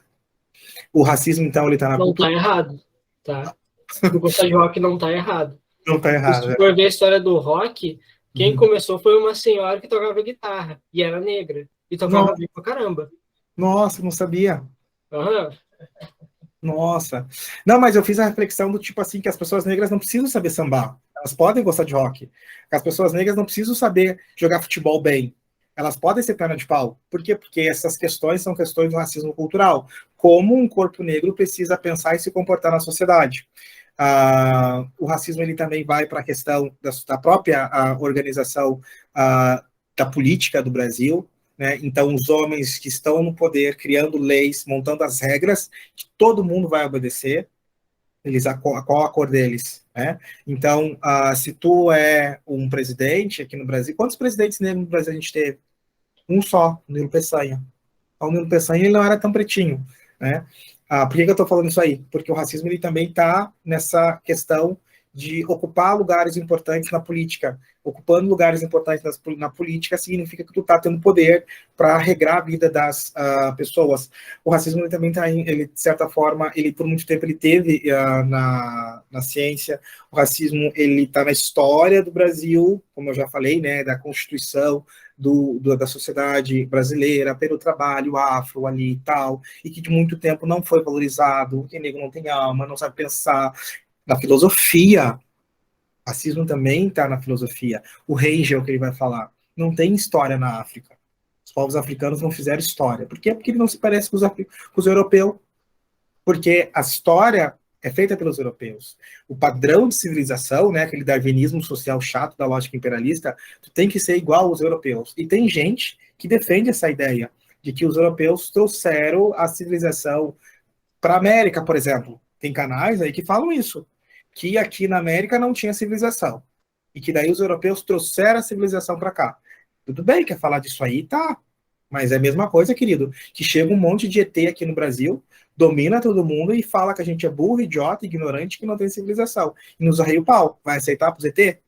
O racismo, então, ele tá na cultura. Não tá errado, tá? Se gostar de rock não tá errado. Não tá errado. Se for ver a história do rock, quem começou foi uma senhora que tocava guitarra. E era negra. E tocava bem pra caramba. Nossa, não sabia. Aham. Nossa. Não, mas eu fiz a reflexão do tipo assim, que as pessoas negras não precisam saber sambar. Elas podem gostar de rock. As pessoas negras não precisam saber jogar futebol bem. elas podem ser perna de pau. Por quê? Porque essas questões são questões do racismo cultural. Como um corpo negro precisa pensar e se comportar na sociedade. O racismo ele também vai para a questão da própria organização da política do Brasil, né? Então, os homens que estão no poder, criando leis, montando as regras, que todo mundo vai obedecer, qual a cor deles, né? Então, se tu é um presidente aqui no Brasil, quantos presidentes negros no Brasil a gente teve? Um só, o Nilo Peçanha. O Nilo Peçanha ele não era tão pretinho, né? Por que eu estou falando isso aí? Porque o racismo ele também está nessa questão de ocupar lugares importantes na política. Ocupando lugares importantes na política significa que tu está tendo poder para regrar a vida das pessoas. O racismo ele também está, de certa forma, ele por muito tempo ele teve na ciência. O racismo ele está na história do Brasil, como eu já falei, né, da Constituição, da sociedade brasileira, pelo trabalho afro ali e tal, e que de muito tempo não foi valorizado, que negro não tem alma, não sabe pensar. Na filosofia, racismo também está na filosofia. O Hegel, que ele vai falar, não tem história na África. Os povos africanos não fizeram história. Por quê? Porque ele não se parece com os europeus. Porque a história é feita pelos europeus. O padrão de civilização, né, aquele darwinismo social chato da lógica imperialista, tu tem que ser igual aos europeus. E tem gente que defende essa ideia de que os europeus trouxeram a civilização para a América, por exemplo. Tem canais aí que falam isso, que aqui na América não tinha civilização. E que daí os europeus trouxeram a civilização para cá. Tudo bem, quer falar disso aí? Tá. Mas é a mesma coisa, querido, que chega um monte de ET aqui no Brasil, domina todo mundo e fala que a gente é burro, idiota, ignorante, que não tem civilização. E nos arreia o pau. Vai aceitar para os ET?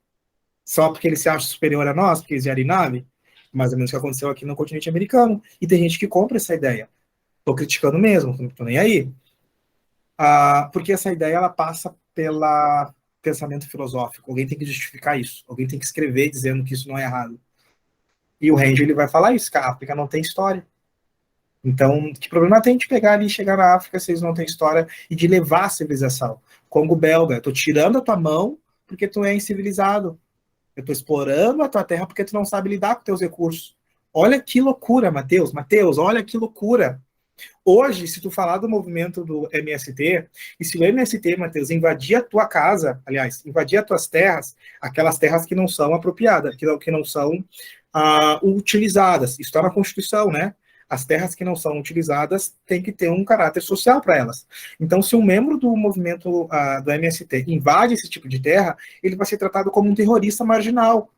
Só porque eles se acham superior a nós, porque eles vieram em nave? Mais ou menos o que aconteceu aqui no continente americano. E tem gente que compra essa ideia. Tô criticando mesmo, não tô nem aí. Porque essa ideia ela passa pelo pensamento filosófico. Alguém tem que justificar isso. Alguém tem que escrever dizendo que isso não é errado. E o Range ele vai falar isso, que a África não tem história. Então, que problema tem de pegar ali e chegar na África se eles não têm história e de levar a civilização? Congo belga, eu tô tirando a tua mão porque tu é incivilizado. Eu tô explorando a tua terra porque tu não sabe lidar com teus recursos. Olha que loucura, Matheus. Matheus, olha que loucura. Hoje, se tu falar do movimento do MST, e se o MST, Matheus, invadir a tua casa, aliás, invadir as tuas terras, aquelas terras que não são apropriadas, que não são utilizadas, isso está na Constituição, né? As terras que não são utilizadas têm que ter um caráter social para elas. Então, se um membro do movimento do MST invade esse tipo de terra, ele vai ser tratado como um terrorista marginal.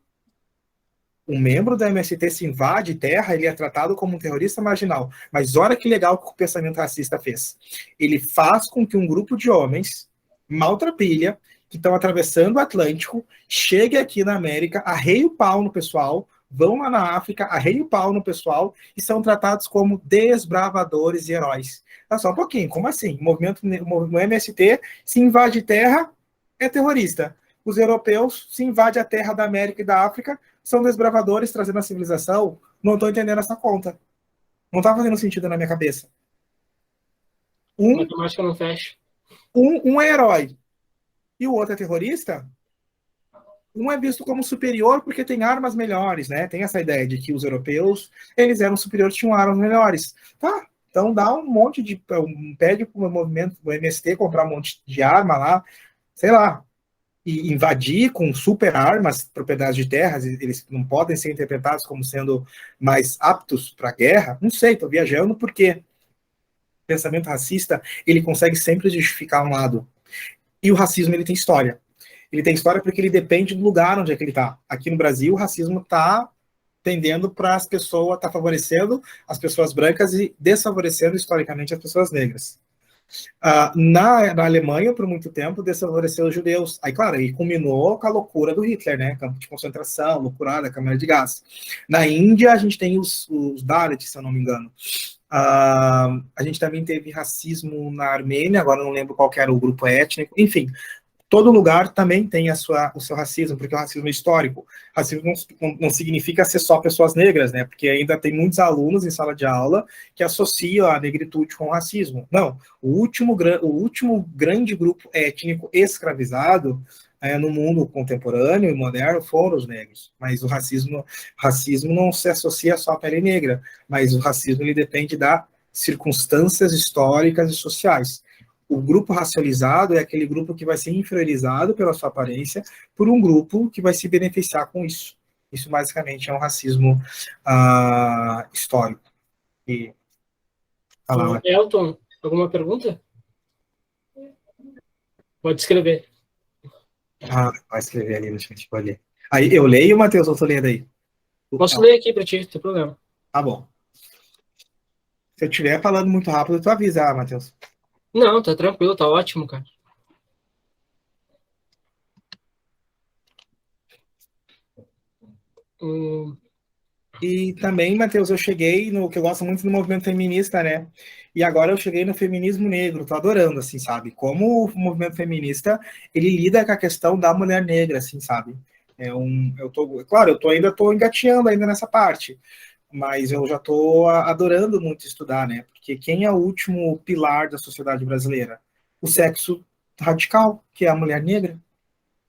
Um membro da MST se invade terra, ele é tratado como um terrorista marginal. Mas olha que legal que o pensamento racista fez. Ele faz com que um grupo de homens, maltrapilha, que estão atravessando o Atlântico, chegue aqui na América, arreie o pau no pessoal, vão lá na África, arreie o pau no pessoal e são tratados como desbravadores e heróis. Tá só um pouquinho, como assim? O MST se invade terra, é terrorista. Os europeus se invadem a terra da América e da África, são desbravadores trazendo a civilização. Não estou entendendo essa conta. Não está fazendo sentido na minha cabeça. Matemática não fecha. Um é herói e o outro é terrorista. Um é visto como superior porque tem armas melhores, né? Tem essa ideia de que os europeus, eles eram superiores, tinham armas melhores. Tá, então dá um monte de... Pede para o movimento do MST comprar um monte de arma lá, sei lá, e invadir com super armas propriedades de terras, eles não podem ser interpretados como sendo mais aptos para a guerra. Não sei, estou viajando porque o pensamento racista ele consegue sempre justificar um lado. E o racismo ele tem história. Ele tem história porque ele depende do lugar onde é que ele está. Aqui no Brasil, o racismo está tendendo para as pessoas, está favorecendo as pessoas brancas e desfavorecendo historicamente as pessoas negras. Na Alemanha, por muito tempo, desfavoreceu os judeus. Aí, claro, aí culminou com a loucura do Hitler, né? Campo de concentração, loucurada, câmara de gás. Na Índia, a gente tem os Dalits, se eu não me engano. A gente também teve racismo na Armênia, agora não lembro qual era o grupo étnico. Enfim, todo lugar também tem o seu racismo, porque o racismo é histórico. Racismo não significa ser só pessoas negras, né? Porque ainda tem muitos alunos em sala de aula que associam a negritude com o racismo. Não, o último grande grupo étnico escravizado no mundo contemporâneo e moderno foram os negros, mas o racismo não se associa só à pele negra, mas o racismo ele depende das circunstâncias históricas e sociais. O grupo racializado é aquele grupo que vai ser inferiorizado pela sua aparência por um grupo que vai se beneficiar com isso. Isso basicamente é um racismo histórico. E, Elton, alguma pergunta? Pode escrever. Vai escrever ali no chat, pode ler. Aí, eu leio, Matheus, ou tô lendo aí? Posso ler aqui para ti, não tem problema. Tá bom. Se eu estiver falando muito rápido, tu avisa, Matheus. Não, tá tranquilo, tá ótimo, cara. E também, Matheus, eu cheguei no que eu gosto muito do movimento feminista, né? E agora eu cheguei no feminismo negro, tô adorando, assim, sabe? Como o movimento feminista, ele lida com a questão da mulher negra, assim, sabe? Claro, ainda tô engateando ainda nessa parte, mas eu já tô adorando muito estudar, né? Porque quem é o último pilar da sociedade brasileira? O sexo radical, que é a mulher negra.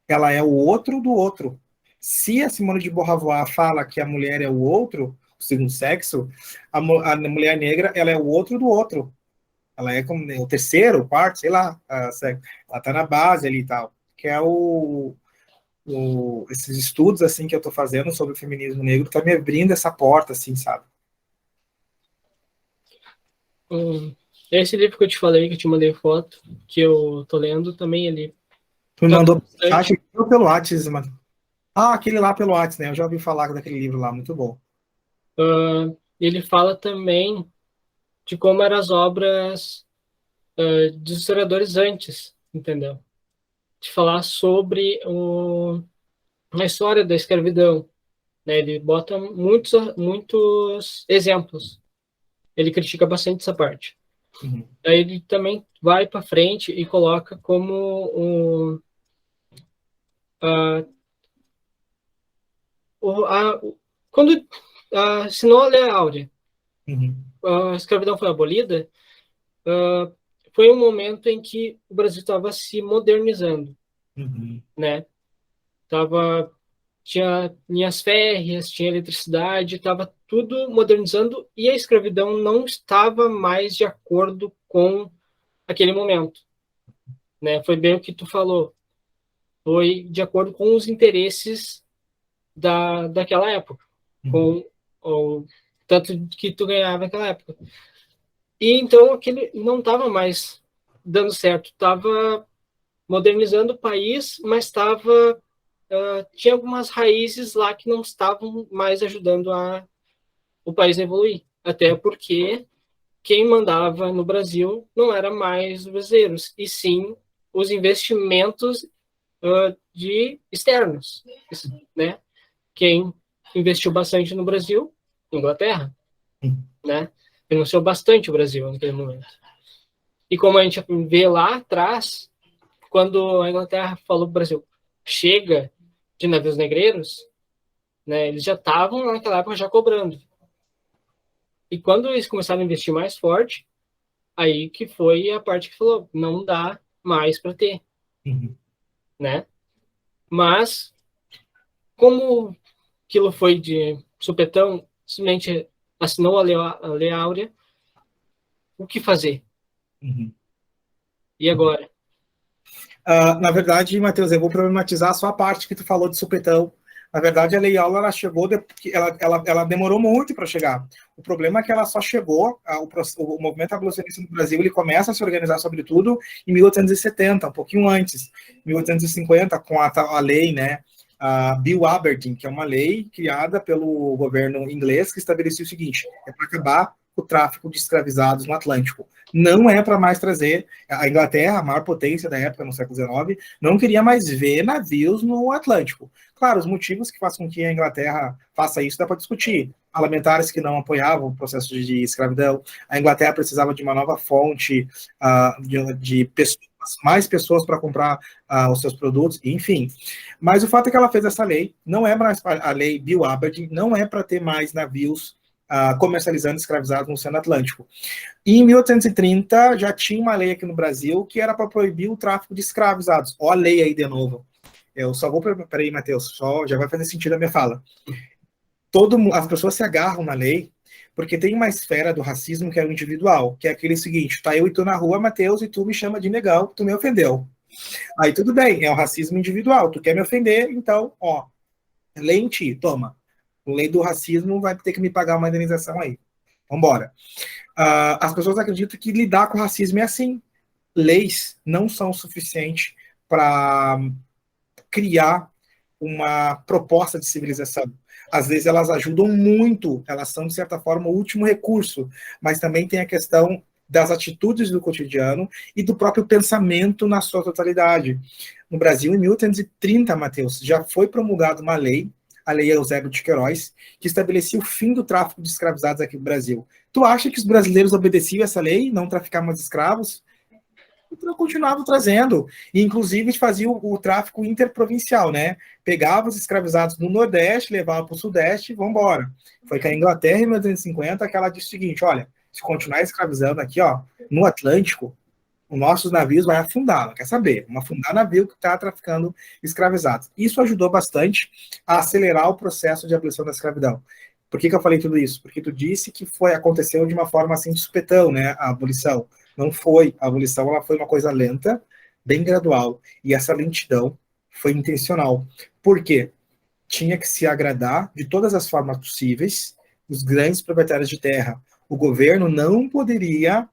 Ela é o outro do outro. Se a Simone de Beauvoir fala que a mulher é o outro, o segundo sexo, a mulher negra ela é o outro do outro. Ela é como o terceiro, o quarto, sei lá. Ela tá na base ali e tal. Que é esses estudos assim que eu tô fazendo sobre o feminismo negro tá me abrindo essa porta, assim, sabe? Esse livro que eu te falei, que eu te mandei foto, que eu tô lendo, também ele. Tu me mandou acho que pelo WhatsApp, mano. Aquele lá pelo WhatsApp, né? Eu já ouvi falar daquele livro lá, muito bom. Ele fala também de como eram as obras dos historiadores antes, entendeu? De falar sobre a história da escravidão, né? Ele bota muitos exemplos. Ele critica bastante essa parte. Uhum. Aí ele também vai para frente e coloca como quando assinou a Lei Áurea, a escravidão foi abolida, foi um momento em que o Brasil estava se modernizando, né? Tinha linhas férreas, tinha eletricidade, estava tudo modernizando e a escravidão não estava mais de acordo com aquele momento, né? Foi bem o que tu falou, foi de acordo com os interesses daquela época, com o tanto que tu ganhava naquela época. E então aquele não estava mais dando certo, estava modernizando o país, mas tinha algumas raízes lá que não estavam mais ajudando o país a evoluir. Até porque quem mandava no Brasil não era mais os brasileiros, e sim os investimentos de externos, né? Quem investiu bastante no Brasil, Inglaterra, né? Financiou bastante o Brasil naquele momento. E como a gente vê lá atrás, quando a Inglaterra falou para o Brasil, chega de navios negreiros, né? Eles já estavam naquela época já cobrando. E quando eles começaram a investir mais forte, aí que foi a parte que falou, não dá mais para ter, né? Mas como aquilo foi de supetão, simplesmente assinou a Lei Áurea, o que fazer? E agora? Na verdade, Matheus, eu vou problematizar só a parte que tu falou de supetão. Na verdade, a Lei Áurea ela chegou, ela demorou muito para chegar. O problema é que ela só chegou, o movimento abolicionista no Brasil ele começa a se organizar, sobretudo, em 1870, um pouquinho antes, 1850, com a lei, né, a Bill Aberdeen, que é uma lei criada pelo governo inglês que estabelecia o seguinte: é para acabar o tráfico de escravizados no Atlântico. Não é para mais trazer. A Inglaterra, a maior potência da época, no século XIX, não queria mais ver navios no Atlântico. Claro, os motivos que fazem com que a Inglaterra faça isso dá para discutir. Parlamentares que não apoiavam o processo de escravidão, a Inglaterra precisava de uma nova fonte de pessoas, mais pessoas para comprar os seus produtos, enfim. Mas o fato é que ela fez essa lei, não é mais a lei Bill Aberdeen, não é para ter mais navios comercializando escravizados no Oceano Atlântico. E em 1830 já tinha uma lei aqui no Brasil que era para proibir o tráfico de escravizados. Olha a lei aí de novo. Eu só vou... Peraí, Matheus, só já vai fazer sentido a minha fala. As pessoas se agarram na lei porque tem uma esfera do racismo que é o individual, que é aquele seguinte: tá eu e tu na rua, Matheus, e tu me chama de negão, tu me ofendeu. Aí tudo bem, é o racismo individual, tu quer me ofender, então, ó, lei em ti, toma. Lei do racismo vai ter que me pagar uma indenização aí. Vambora. As pessoas acreditam que lidar com o racismo é assim. Leis não são suficientes para criar uma proposta de civilização. Às vezes elas ajudam muito, elas são, de certa forma, o último recurso, mas também tem a questão das atitudes do cotidiano e do próprio pensamento na sua totalidade. No Brasil, em 1830, Matheus, já foi promulgada uma lei, a Lei Eusébio de Queiroz, que estabelecia o fim do tráfico de escravizados aqui no Brasil. Tu acha que os brasileiros obedeciam essa lei, não traficar mais escravos? Então, continuava trazendo, e inclusive fazia o tráfico interprovincial, né? Pegava os escravizados do Nordeste, levava para o Sudeste e vamos embora. Foi que a Inglaterra, em 1850, que ela disse o seguinte: olha, se continuar escravizando aqui, ó, no Atlântico, os nossos navios vai afundar, não quer saber, vamos afundar navio que está traficando escravizados. Isso ajudou bastante a acelerar o processo de abolição da escravidão. Por que eu falei tudo isso? Porque tu disse que aconteceu de uma forma assim de supetão, né, a abolição. Não foi. A abolição ela foi uma coisa lenta, bem gradual. E essa lentidão foi intencional. Por quê? Tinha que se agradar de todas as formas possíveis os grandes proprietários de terra. O governo não poderia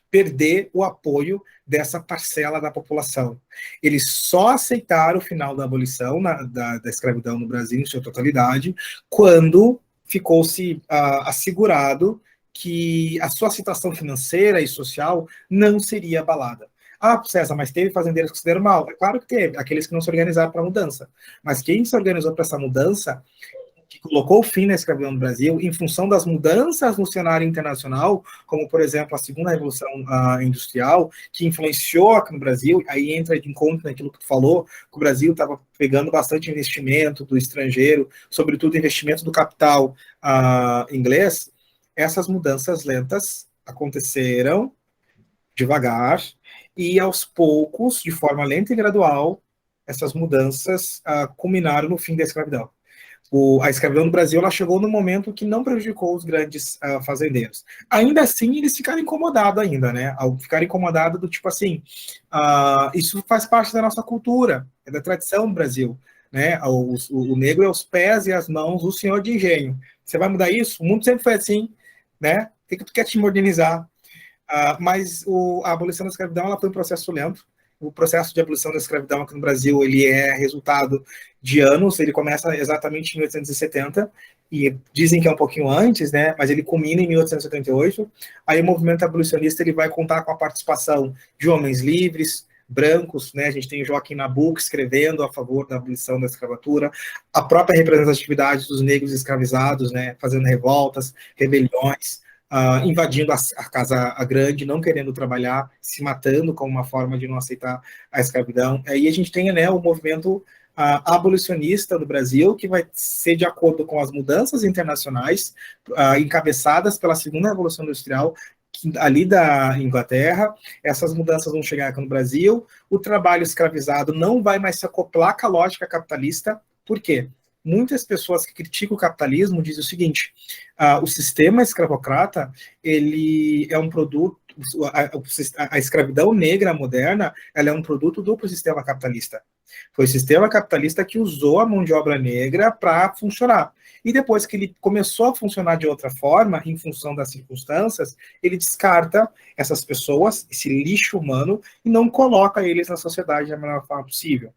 perder o apoio dessa parcela da população. Eles só aceitaram o final da abolição da escravidão no Brasil em sua totalidade quando ficou-se assegurado que a sua situação financeira e social não seria abalada. Ah, César, mas teve fazendeiros que se deram mal? É claro que teve, aqueles que não se organizaram para a mudança. Mas quem se organizou para essa mudança, que colocou o fim na escravidão no Brasil, em função das mudanças no cenário internacional, como, por exemplo, a segunda revolução industrial, que influenciou aqui no Brasil, aí entra de encontro naquilo que tu falou, que o Brasil estava pegando bastante investimento do estrangeiro, sobretudo investimento do capital inglês. Essas mudanças lentas aconteceram devagar e, aos poucos, de forma lenta e gradual, essas mudanças culminaram no fim da escravidão. A escravidão no Brasil ela chegou no momento que não prejudicou os grandes fazendeiros. Ainda assim, eles ficaram incomodados ainda, né? Ficaram incomodados do tipo assim, isso faz parte da nossa cultura, é da tradição do Brasil, né? O negro é os pés e as mãos do senhor de engenho. Você vai mudar isso? O mundo sempre foi assim, né? Por que tu quer te modernizar? Mas a abolição da escravidão ela foi um processo lento. O processo de abolição da escravidão aqui no Brasil ele é resultado de anos, ele começa exatamente em 1870, e dizem que é um pouquinho antes, né, mas ele culmina em 1878. Aí o movimento abolicionista ele vai contar com a participação de homens livres, brancos, né, a gente tem Joaquim Nabuco escrevendo a favor da abolição da escravatura, a própria representatividade dos negros escravizados, né, fazendo revoltas, rebeliões, invadindo a casa grande, não querendo trabalhar, se matando como uma forma de não aceitar a escravidão. Aí a gente tem, né, o movimento abolicionista no Brasil, que vai ser de acordo com as mudanças internacionais encabeçadas pela segunda Revolução Industrial, ali da Inglaterra. Essas mudanças vão chegar aqui no Brasil. O trabalho escravizado não vai mais se acoplar com a lógica capitalista. Por quê? Muitas pessoas que criticam o capitalismo dizem o seguinte: o sistema escravocrata ele é um produto, a escravidão negra moderna ela é um produto do sistema capitalista. Foi o sistema capitalista que usou a mão de obra negra para funcionar. E depois que ele começou a funcionar de outra forma, em função das circunstâncias, ele descarta essas pessoas, esse lixo humano, e não coloca eles na sociedade da melhor forma possível.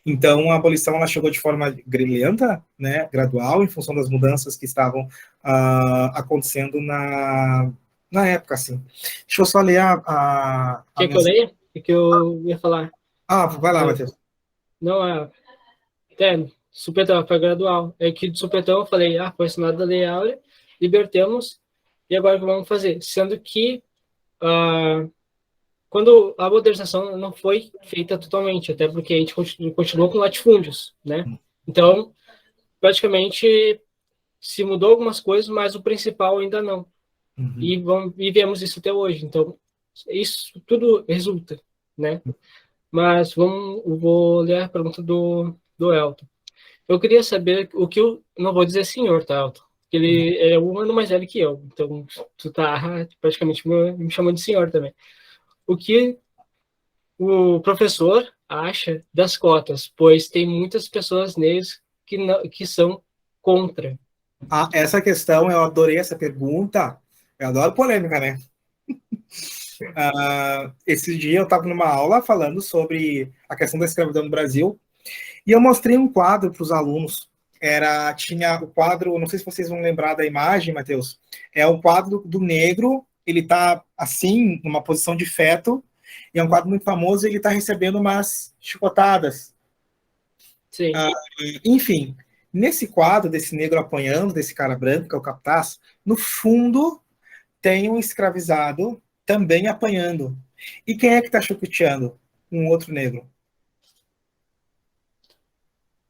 Então, a abolição ela chegou de forma lenta, né, gradual, em função das mudanças que estavam acontecendo na época, assim. Deixa eu só ler Quer que eu leia? O que eu ia falar? Vai lá, Matheus. Não, supetão, foi gradual. É que do supetão eu falei, foi assinada a Lei Áurea, libertamos, e agora o que vamos fazer? Sendo que quando a modernização não foi feita totalmente, até porque a gente continuou com latifúndios, né? Então, praticamente, se mudou algumas coisas, mas o principal ainda não. E vemos isso até hoje. Então, isso tudo resulta, né? Mas eu vou ler a pergunta do Elton. Eu queria saber o que eu não vou dizer senhor, tá, Elton? Ele é um ano mais velho que eu, então tu tá praticamente me chamando de senhor também. O que o professor acha das cotas? Pois tem muitas pessoas negras que são contra. Essa questão, eu adorei essa pergunta. Eu adoro polêmica, né? Esse dia eu estava numa aula falando sobre a questão da escravidão no Brasil e eu mostrei um quadro para os alunos. Tinha o quadro, não sei se vocês vão lembrar da imagem, Matheus. É o quadro do negro, ele está assim, numa posição de feto, e é um quadro muito famoso, ele está recebendo umas chicotadas. Sim. Enfim, nesse quadro desse negro apanhando, desse cara branco, que é o capataz, no fundo tem um escravizado também apanhando. E quem é que está chucoteando? Um outro negro.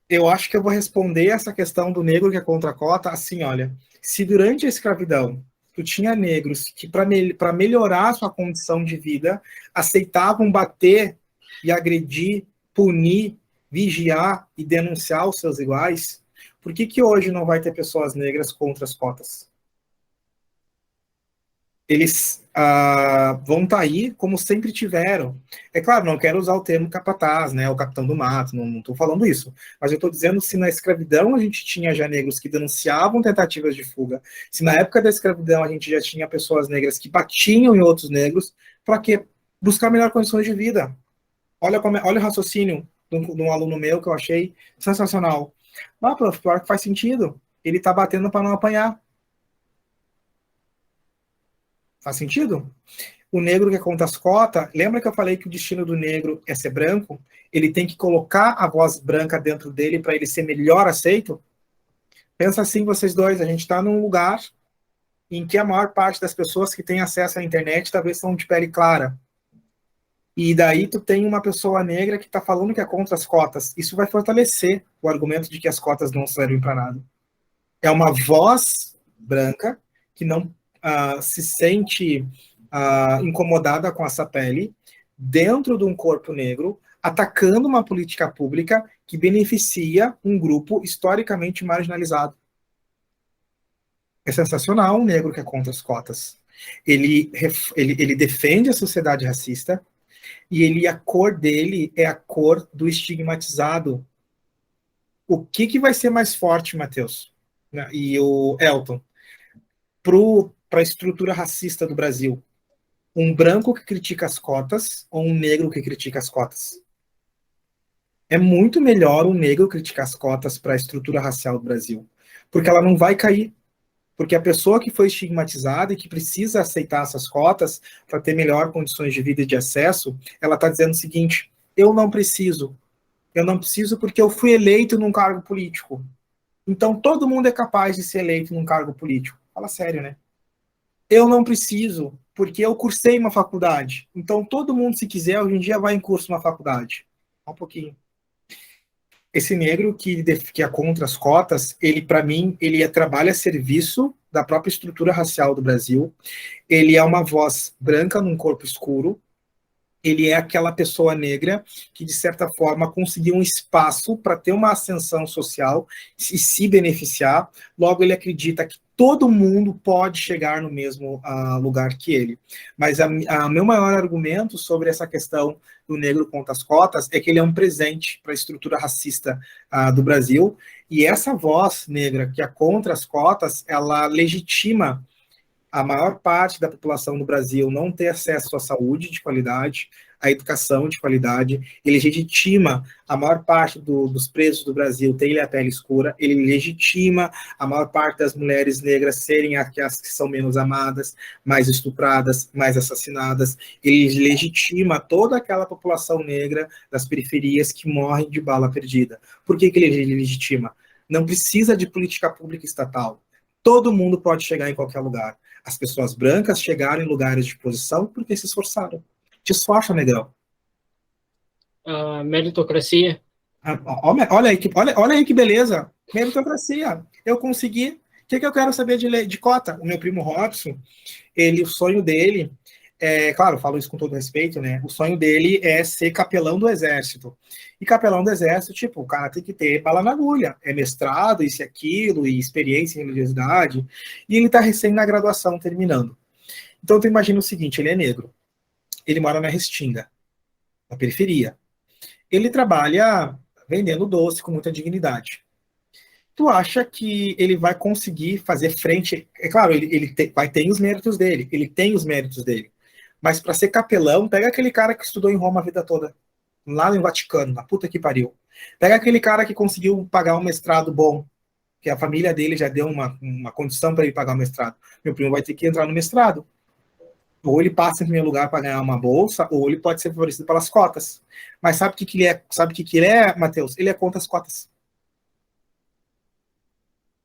Eu acho que eu vou responder essa questão do negro que é contra a cota assim, olha, se durante a escravidão tu tinha negros que para melhorar a sua condição de vida aceitavam bater e agredir, punir, vigiar e denunciar os seus iguais, por que hoje não vai ter pessoas negras contra as cotas? Eles vão estar aí como sempre tiveram. É claro, não quero usar o termo capataz, né, o capitão do mato, não estou falando isso, mas eu estou dizendo se na escravidão a gente tinha já negros que denunciavam tentativas de fuga, se na época da escravidão a gente já tinha pessoas negras que batiam em outros negros, para quê? Buscar melhores condições de vida. Olha o raciocínio de um aluno meu que eu achei sensacional. Prof, pior que faz sentido. Ele está batendo para não apanhar. Faz sentido? O negro que é contra as cotas, lembra que eu falei que o destino do negro é ser branco? Ele tem que colocar a voz branca dentro dele para ele ser melhor aceito? Pensa assim, vocês dois, a gente está num lugar em que a maior parte das pessoas que têm acesso à internet talvez são de pele clara. E daí tu tem uma pessoa negra que está falando que é contra as cotas. Isso vai fortalecer o argumento de que as cotas não servem para nada. É uma voz branca que não se sente incomodada com essa pele dentro de um corpo negro, atacando uma política pública que beneficia um grupo historicamente marginalizado. É sensacional um negro que é contra as cotas. Ele defende a sociedade racista e a cor dele é a cor do estigmatizado. O que vai ser mais forte, Matheus? E o Elton? Para a estrutura racista do Brasil, um branco que critica as cotas ou um negro que critica as cotas? É muito melhor um negro criticar as cotas para a estrutura racial do Brasil, porque ela não vai cair. Porque a pessoa que foi estigmatizada e que precisa aceitar essas cotas para ter melhor condições de vida e de acesso, ela está dizendo o seguinte: eu não preciso. Eu não preciso porque eu fui eleito num cargo político. Então todo mundo é capaz de ser eleito num cargo político. Fala sério, né? Eu não preciso, porque eu cursei uma faculdade. Então, todo mundo, se quiser, hoje em dia vai em curso uma faculdade. Um pouquinho. Esse negro que é contra as cotas, ele, para mim, ele trabalha a serviço da própria estrutura racial do Brasil. Ele é uma voz branca num corpo escuro. Ele é aquela pessoa negra que, de certa forma, conseguiu um espaço para ter uma ascensão social e se beneficiar. Logo, ele acredita que todo mundo pode chegar no mesmo lugar que ele. Mas o meu maior argumento sobre essa questão do negro contra as cotas é que ele é um presente para a estrutura racista do Brasil. E essa voz negra que é contra as cotas, ela legitima a maior parte da população do Brasil não ter acesso à saúde de qualidade, à educação de qualidade, ele legitima a maior parte dos presos do Brasil terem a pele escura, ele legitima a maior parte das mulheres negras serem as que são menos amadas, mais estupradas, mais assassinadas, ele legitima toda aquela população negra das periferias que morrem de bala perdida. Por que ele legitima? Não precisa de política pública estatal. Todo mundo pode chegar em qualquer lugar. As pessoas brancas chegaram em lugares de posição porque se esforçaram. Te esforça, negrão. A meritocracia. Olha aí que beleza. Meritocracia. Eu consegui. O que eu quero saber de cota? O meu primo Robson, o sonho dele claro, eu falo isso com todo respeito, né? O sonho dele é ser capelão do exército. E capelão do exército, tipo, o cara tem que ter bala na agulha. É mestrado, isso e aquilo, e experiência em religiosidade. E ele tá recém na graduação, terminando. Então, tu imagina o seguinte, ele é negro. Ele mora na Restinga, na periferia. Ele trabalha vendendo doce com muita dignidade. Tu acha que ele vai conseguir fazer frente? É claro, vai ter os méritos dele, ele tem os méritos dele. Mas para ser capelão, pega aquele cara que estudou em Roma a vida toda, lá no Vaticano, na puta que pariu. Pega aquele cara que conseguiu pagar um mestrado bom, que a família dele já deu uma condição para ele pagar o mestrado. Meu primo vai ter que entrar no mestrado. Ou ele passa em primeiro lugar para ganhar uma bolsa, ou ele pode ser favorecido pelas cotas. Mas sabe o que ele é? Sabe o que ele é, Matheus? Ele é contra as cotas.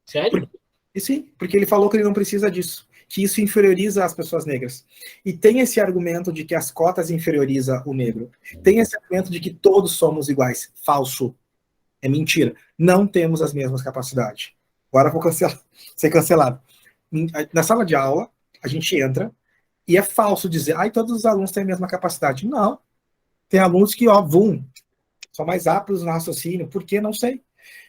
Sério? E sim, porque ele falou que ele não precisa disso, que isso inferioriza as pessoas negras. E tem esse argumento de que as cotas inferioriza o negro. Tem esse argumento de que todos somos iguais. Falso. É mentira. Não temos as mesmas capacidades. Agora vou ser cancelado. Na sala de aula, a gente entra e é falso dizer, todos os alunos têm a mesma capacidade. Não. Tem alunos que, são mais aptos no raciocínio. Por que? Não sei.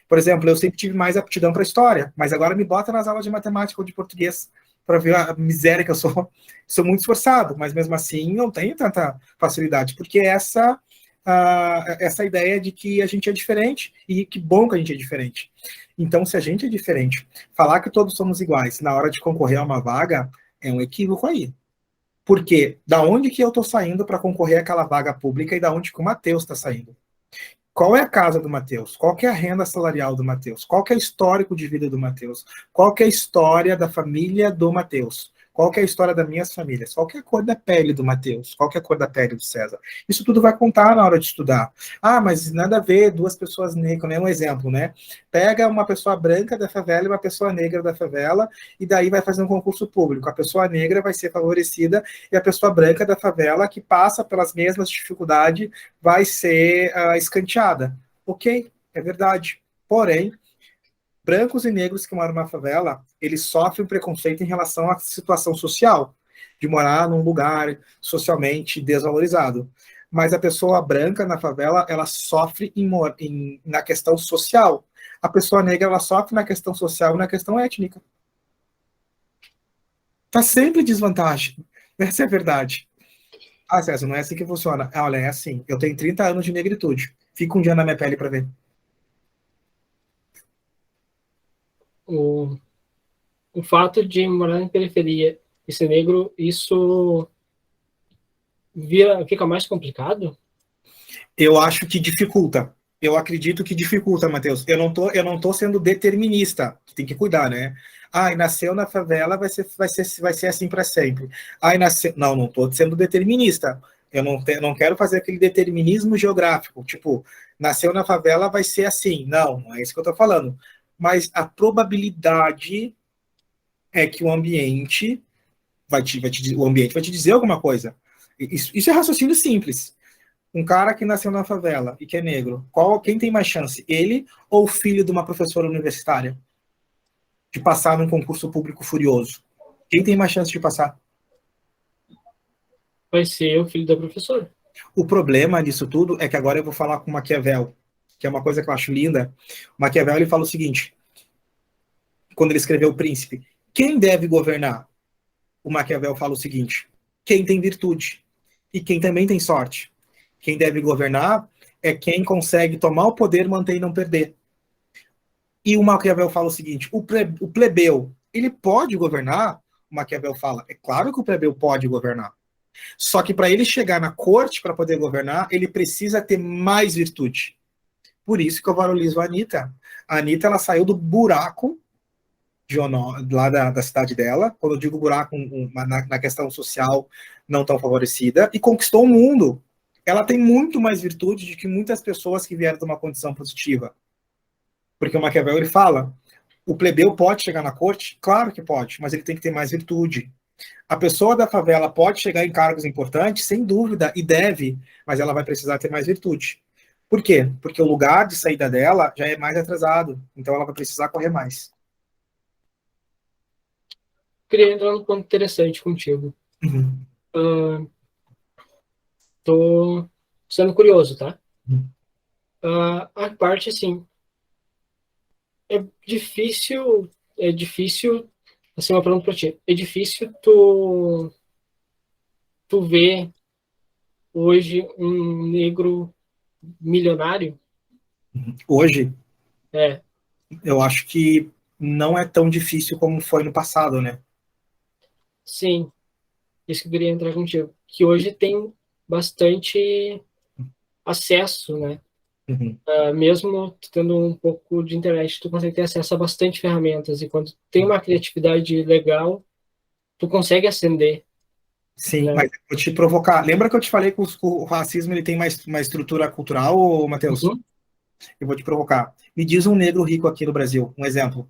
Por exemplo, eu sempre tive mais aptidão para história, mas agora me bota nas aulas de matemática ou de português para ver a miséria que eu sou. Sou muito esforçado, mas mesmo assim não tenho tanta facilidade, porque essa ideia de que a gente é diferente, e que bom que a gente é diferente. Então, se a gente é diferente, falar que todos somos iguais na hora de concorrer a uma vaga é um equívoco aí. Porque da onde que eu estou saindo para concorrer àquela vaga pública e da onde que o Matheus está saindo? Qual é a casa do Matheus? Qual que é a renda salarial do Matheus? Qual que é o histórico de vida do Matheus? Qual que é a história da família do Matheus? Qual que é a história das minhas famílias? Qual que é a cor da pele do Matheus? Qual que é a cor da pele do César? Isso tudo vai contar na hora de estudar. Mas nada a ver duas pessoas negras, né? Um exemplo, né? Pega uma pessoa branca da favela e uma pessoa negra da favela, e daí vai fazer um concurso público. A pessoa negra vai ser favorecida e a pessoa branca da favela, que passa pelas mesmas dificuldades, vai ser escanteada. Ok, é verdade. Porém, brancos e negros que moram na favela, eles sofrem preconceito em relação à situação social, de morar num lugar socialmente desvalorizado. Mas a pessoa branca na favela, ela sofre na questão social. A pessoa negra, ela sofre na questão social e na questão étnica. Tá sempre em desvantagem. Essa é a verdade. César, não é assim que funciona. Olha, é assim. Eu tenho 30 anos de negritude. Fica um dia na minha pele para ver. O fato de morar em periferia e ser negro, isso fica mais complicado? Eu acho que dificulta. Eu acredito que dificulta, Matheus. Eu não tô sendo determinista. Tem que cuidar, né? Nasceu na favela, vai ser assim para sempre. Nasceu. Não estou sendo determinista. Eu não quero fazer aquele determinismo geográfico. Tipo, nasceu na favela, vai ser assim. Não é isso que eu estou falando. Mas a probabilidade é que o ambiente o ambiente vai te dizer alguma coisa. Isso é raciocínio simples. Um cara que nasceu na favela e que é negro, quem tem mais chance? Ele ou o filho de uma professora universitária de passar num concurso público furioso? Quem tem mais chance de passar? Vai ser o filho da professora. O problema disso tudo é que agora eu vou falar com Maquiavel, que é uma coisa que eu acho linda. O Maquiavel, ele fala o seguinte, quando ele escreveu O Príncipe: quem deve governar? O Maquiavel fala o seguinte: quem tem virtude e quem também tem sorte. Quem deve governar é quem consegue tomar o poder, manter e não perder. E o Maquiavel fala o seguinte: o plebeu, ele pode governar? O Maquiavel fala: é claro que o plebeu pode governar. Só que para ele chegar na corte para poder governar, ele precisa ter mais virtude. Por isso que eu valorizo a Anitta. A Anitta, ela saiu do buraco lá da cidade dela, quando eu digo buraco, na questão social não tão favorecida, e conquistou o mundo. Ela tem muito mais virtude do que muitas pessoas que vieram de uma condição positiva. Porque o Maquiavel, ele fala: o plebeu pode chegar na corte? Claro que pode, mas ele tem que ter mais virtude. A pessoa da favela pode chegar em cargos importantes? Sem dúvida, e deve, mas ela vai precisar ter mais virtude. Por quê? Porque o lugar de saída dela já é mais atrasado, então ela vai precisar correr mais. Queria entrar num ponto interessante contigo. Uhum. Tô sendo curioso, tá? A parte, assim, é difícil, assim, uma pergunta pra ti. É difícil tu ver hoje um negro milionário? Hoje, É, eu acho que não é tão difícil como foi no passado, né? sim, isso que eu queria entrar contigo. Que hoje tem bastante acesso, né? Uhum. Mesmo tu tendo um pouco de internet, tu consegue ter acesso a bastante ferramentas. E quando tu tem uma criatividade legal, tu consegue acender, Sim, né? mas eu vou te provocar. Lembra que eu te falei que o racismo ele tem mais uma estrutura cultural, Matheus? Uhum. Eu vou te provocar. Me diz um negro rico aqui no Brasil, um exemplo.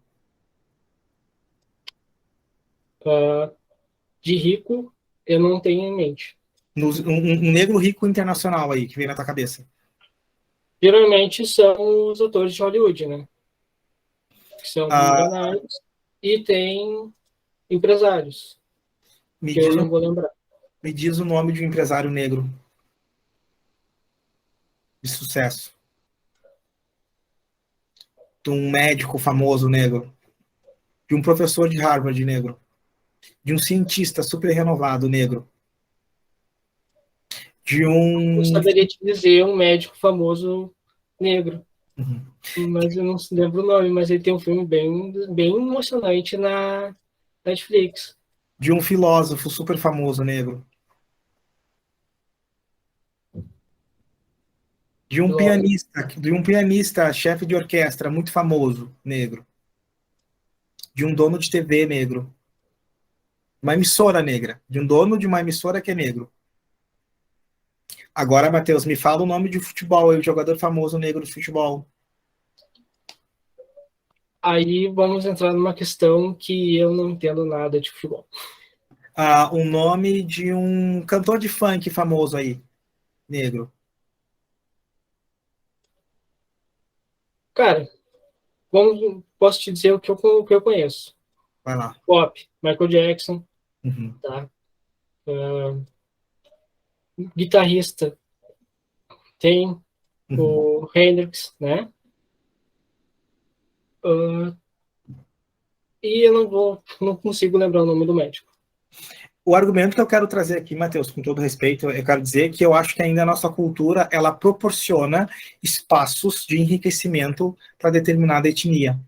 Uh, de rico, eu não tenho em mente. Um negro rico internacional aí, que vem na tua cabeça. Geralmente são os atores de Hollywood, né? Que são Ah, milionários e tem empresários, me que eu diz, não vou lembrar. me diz o nome de um empresário negro de sucesso. De um médico famoso negro. De um professor de Harvard negro. De um cientista super renovado negro. De Eu um. saberia te dizer um médico famoso negro, Uhum. mas eu não lembro o nome, mas ele tem um filme bem emocionante na Netflix. De um filósofo super famoso negro. De um pianista, chefe de orquestra muito famoso, negro. De um dono de TV negro. Uma emissora negra. De um dono de uma emissora que é negro. Agora, Matheus, me fala o nome de futebol, o jogador famoso negro de futebol. Aí vamos entrar numa questão que eu não entendo nada de futebol. O nome de um cantor de funk famoso aí, negro. Cara, posso te dizer o que eu conheço. Vai lá. Pop, Michael Jackson, Uhum. tá? Guitarrista, tem Uhum. o Hendrix, né? Uh, e eu não consigo lembrar o nome do médico. O argumento que eu quero trazer aqui, Matheus, com todo respeito, eu quero dizer que eu acho que ainda a nossa cultura, ela proporciona espaços de enriquecimento para determinada etnia.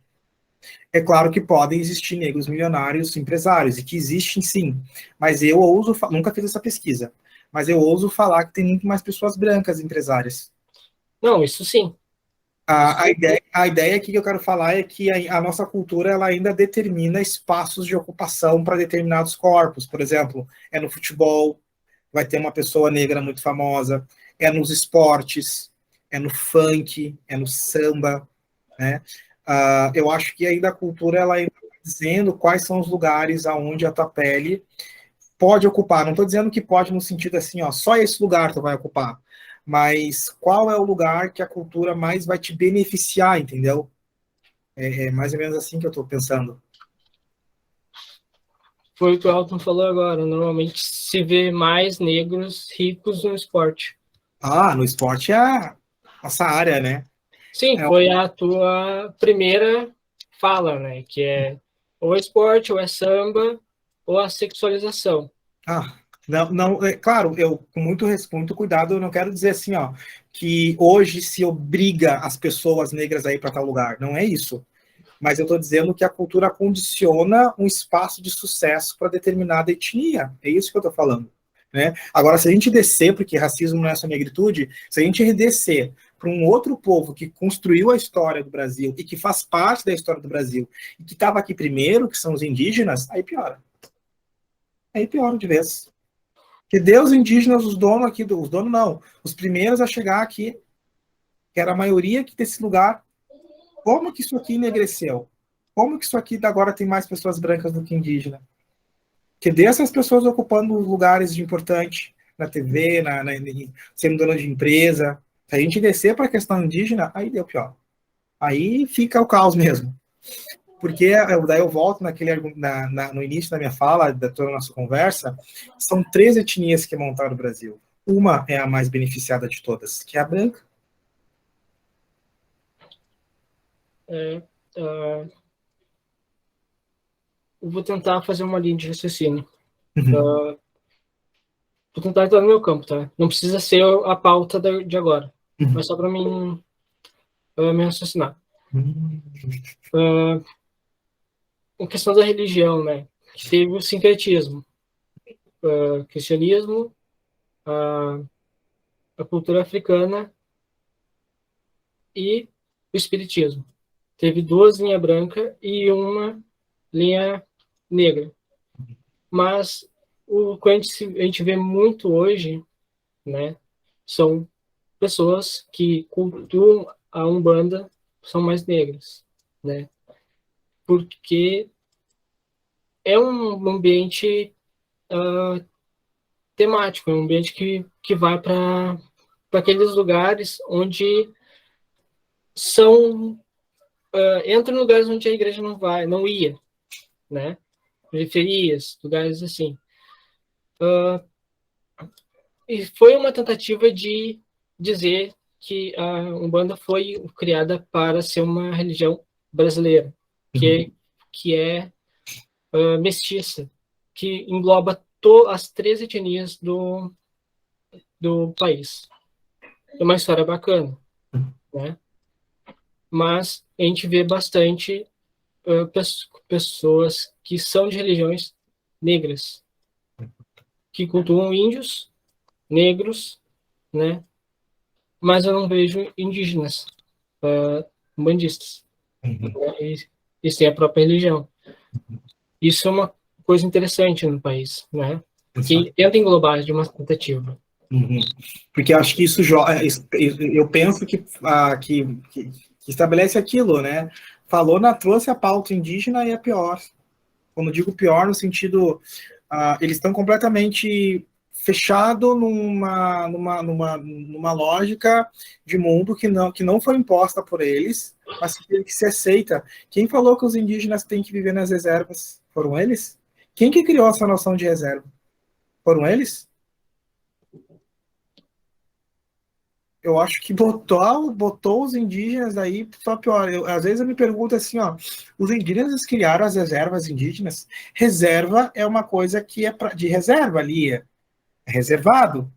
É claro que podem existir negros milionários empresários, e que existem sim, mas eu ouso, nunca fiz essa pesquisa, mas eu ouso falar que tem muito mais pessoas brancas empresárias. Não, isso sim. Isso A sim. ideia, a ideia aqui que eu quero falar é que a nossa cultura ela ainda determina espaços de ocupação para determinados corpos. Por exemplo, é no futebol, vai ter uma pessoa negra muito famosa, é nos esportes, é no funk, é no samba, né? Eu acho que ainda a cultura ela ainda está dizendo quais são os lugares aonde a tua pele pode ocupar. Não estou dizendo que pode no sentido assim, ó, só esse lugar tu vai ocupar, mas qual é o lugar que a cultura mais vai te beneficiar, entendeu? É mais ou menos assim que eu estou pensando. Foi o que o Alton falou agora. Normalmente se vê mais negros ricos no esporte. No esporte é a nossa área, né? Sim, É, foi a tua primeira fala, né? Que é ou esporte, ou é samba, ou a sexualização. não, não, é claro, eu com muito cuidado, eu não quero dizer assim, ó, que hoje se obriga as pessoas negras a ir para tal lugar. Não é isso. Mas eu estou dizendo que a cultura condiciona um espaço de sucesso para determinada etnia. É isso que eu estou falando. Né? Agora, se a gente descer, porque racismo não é só negritude, se a gente descer para um outro povo que construiu a história do Brasil e que faz parte da história do Brasil e que estava aqui primeiro, que são os indígenas, aí piora. Aí piora de vez. Que Deus indígenas, os donos aqui, os donos não, os primeiros a chegar aqui, que era a maioria aqui desse lugar, como que isso aqui enegreceu? Como que isso aqui agora tem mais pessoas brancas do que indígena? Que dessas pessoas ocupando lugares de importante na TV, sendo dona de empresa. Se a gente descer para a questão indígena, aí deu pior. Aí fica o caos mesmo. Porque daí eu volto no início da minha fala, da toda a nossa conversa, são 3 etnias que montaram o Brasil. Uma é a mais beneficiada de todas, que é a branca. Eu vou tentar fazer uma linha de raciocínio. Uhum. Vou tentar entrar no meu campo, tá? Não precisa ser a pauta de agora, mas só para mim me raciocinar. Em questão da religião, né? Que teve o sincretismo. Cristianismo, a cultura africana e o espiritismo. Teve 2 linhas brancas e uma linha negra. Mas o que a gente vê muito hoje, né, são pessoas que cultuam a Umbanda, são mais negras, né? Porque é um ambiente temático, é um ambiente que vai para aqueles lugares onde são entra em lugares onde a igreja não ia, né? Periferias, lugares assim. E foi uma tentativa de dizer que a Umbanda foi criada para ser uma religião brasileira, que é mestiça, que engloba as 3 etnias do país. É uma história bacana, né? Mas a gente vê bastante pessoas que são de religiões negras, que cultuam índios, negros, né? Mas eu não vejo indígenas, umbandistas. Eles têm a própria religião. Isso é uma coisa interessante no país, né? Que tenta englobar de uma tentativa. Porque eu acho que eu penso que estabelece aquilo, né? Trouxe a pauta indígena e é pior. Quando digo pior, no sentido, eles estão completamente fechados numa lógica de mundo que não foi imposta por eles, mas que se aceita. Quem falou que os indígenas têm que viver nas reservas? Foram eles? Quem que criou essa noção de reserva? Foram eles? Eu acho que botou os indígenas aí só pior. Às vezes eu me pergunto assim, ó, os indígenas criaram as reservas indígenas. Reserva é uma coisa que é de reserva ali, é reservado.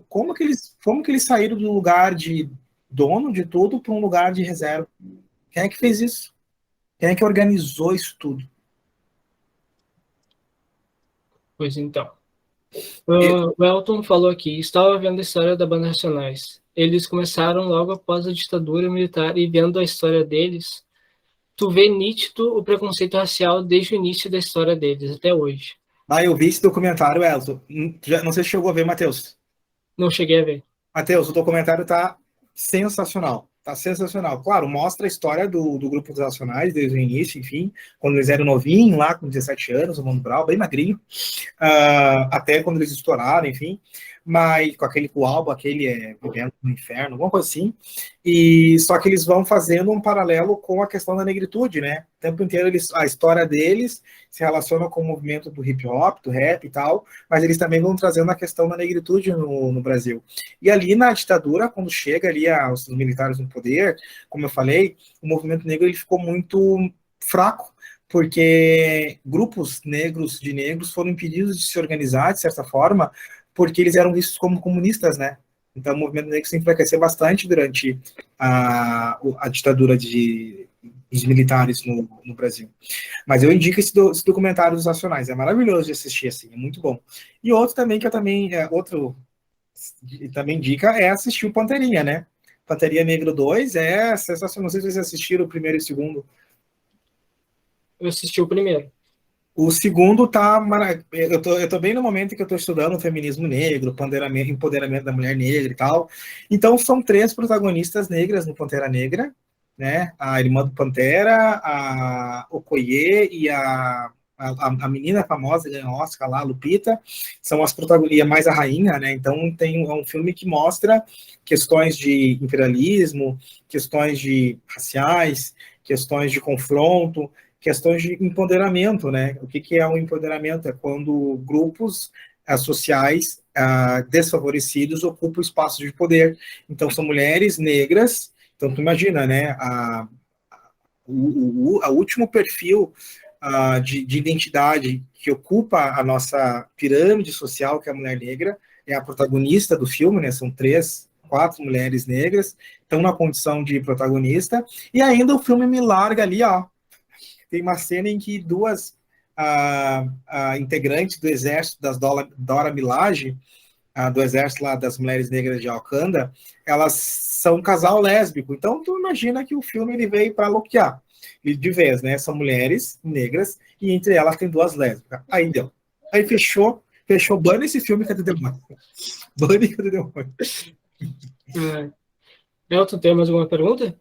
Como que eles saíram do lugar de dono de tudo para um lugar de reserva? Quem é que fez isso? Quem é que organizou isso tudo? Pois então. O Elton falou aqui, estava vendo a história da Banda Racionais. Eles começaram logo após a ditadura militar e vendo a história deles, tu vê nítido o preconceito racial desde o início da história deles, até hoje. Eu vi esse documentário, Elton. Não sei se chegou a ver, Matheus. Não cheguei a ver. Matheus, o documentário tá sensacional. Tá sensacional. Claro, mostra a história do grupo dos Racionais desde o início, enfim, quando eles eram novinhos, lá com 17 anos, o Mano Brown, bem magrinho, até quando eles estouraram, enfim, mas com o álbum aquele Vivendo no Inferno, alguma coisa assim, e só que eles vão fazendo um paralelo com a questão da negritude, né? O tempo inteiro a história deles se relaciona com o movimento do hip hop, do rap e tal, mas eles também vão trazendo a questão da negritude no Brasil. E ali na ditadura, quando chega ali os militares no poder, como eu falei, o movimento negro ele ficou muito fraco, porque grupos negros de negros foram impedidos de se organizar, de certa forma, porque eles eram vistos como comunistas, né? Então o movimento negro se enfraqueceu bastante durante a ditadura dos militares no Brasil. Mas eu indico esse documentário dos Nacionais, é maravilhoso de assistir, assim, é muito bom. E outro também que eu também, também indica é assistir o Panterinha, né? Panterinha Negro 2 é sensacional, não sei se vocês assistiram o primeiro e o segundo. Eu assisti o primeiro. O segundo tá. Eu tô bem no momento que eu tô estudando o feminismo negro, empoderamento da mulher negra e tal. Então, são 3 protagonistas negras no Pantera Negra, né? A irmã do Pantera, a Okoye e a a menina famosa ganha Oscar lá, a Lupita, são as protagonistas, mais a rainha, né? Então é um filme que mostra questões de imperialismo, questões de raciais, questões de confronto, questões de empoderamento, né? O que é um empoderamento? É quando grupos sociais desfavorecidos ocupam espaços de poder. Então são mulheres negras. Então tu imagina, né? O último perfil de identidade que ocupa a nossa pirâmide social, que é a mulher negra, é a protagonista do filme, né? São 4 mulheres negras, estão na condição de protagonista, e ainda o filme me larga ali, ó. Tem uma cena em que 2 integrantes do exército das Dora Milaje, do exército lá das mulheres negras de Wakanda, elas são um casal lésbico. Então, tu imagina que o filme ele veio para bloquear. E de vez, né? São mulheres negras e entre elas tem 2 lésbicas. Aí deu. Aí fechou, bane esse filme, cadê demônio? Bane, cadê demônio? Elton, tem mais alguma pergunta?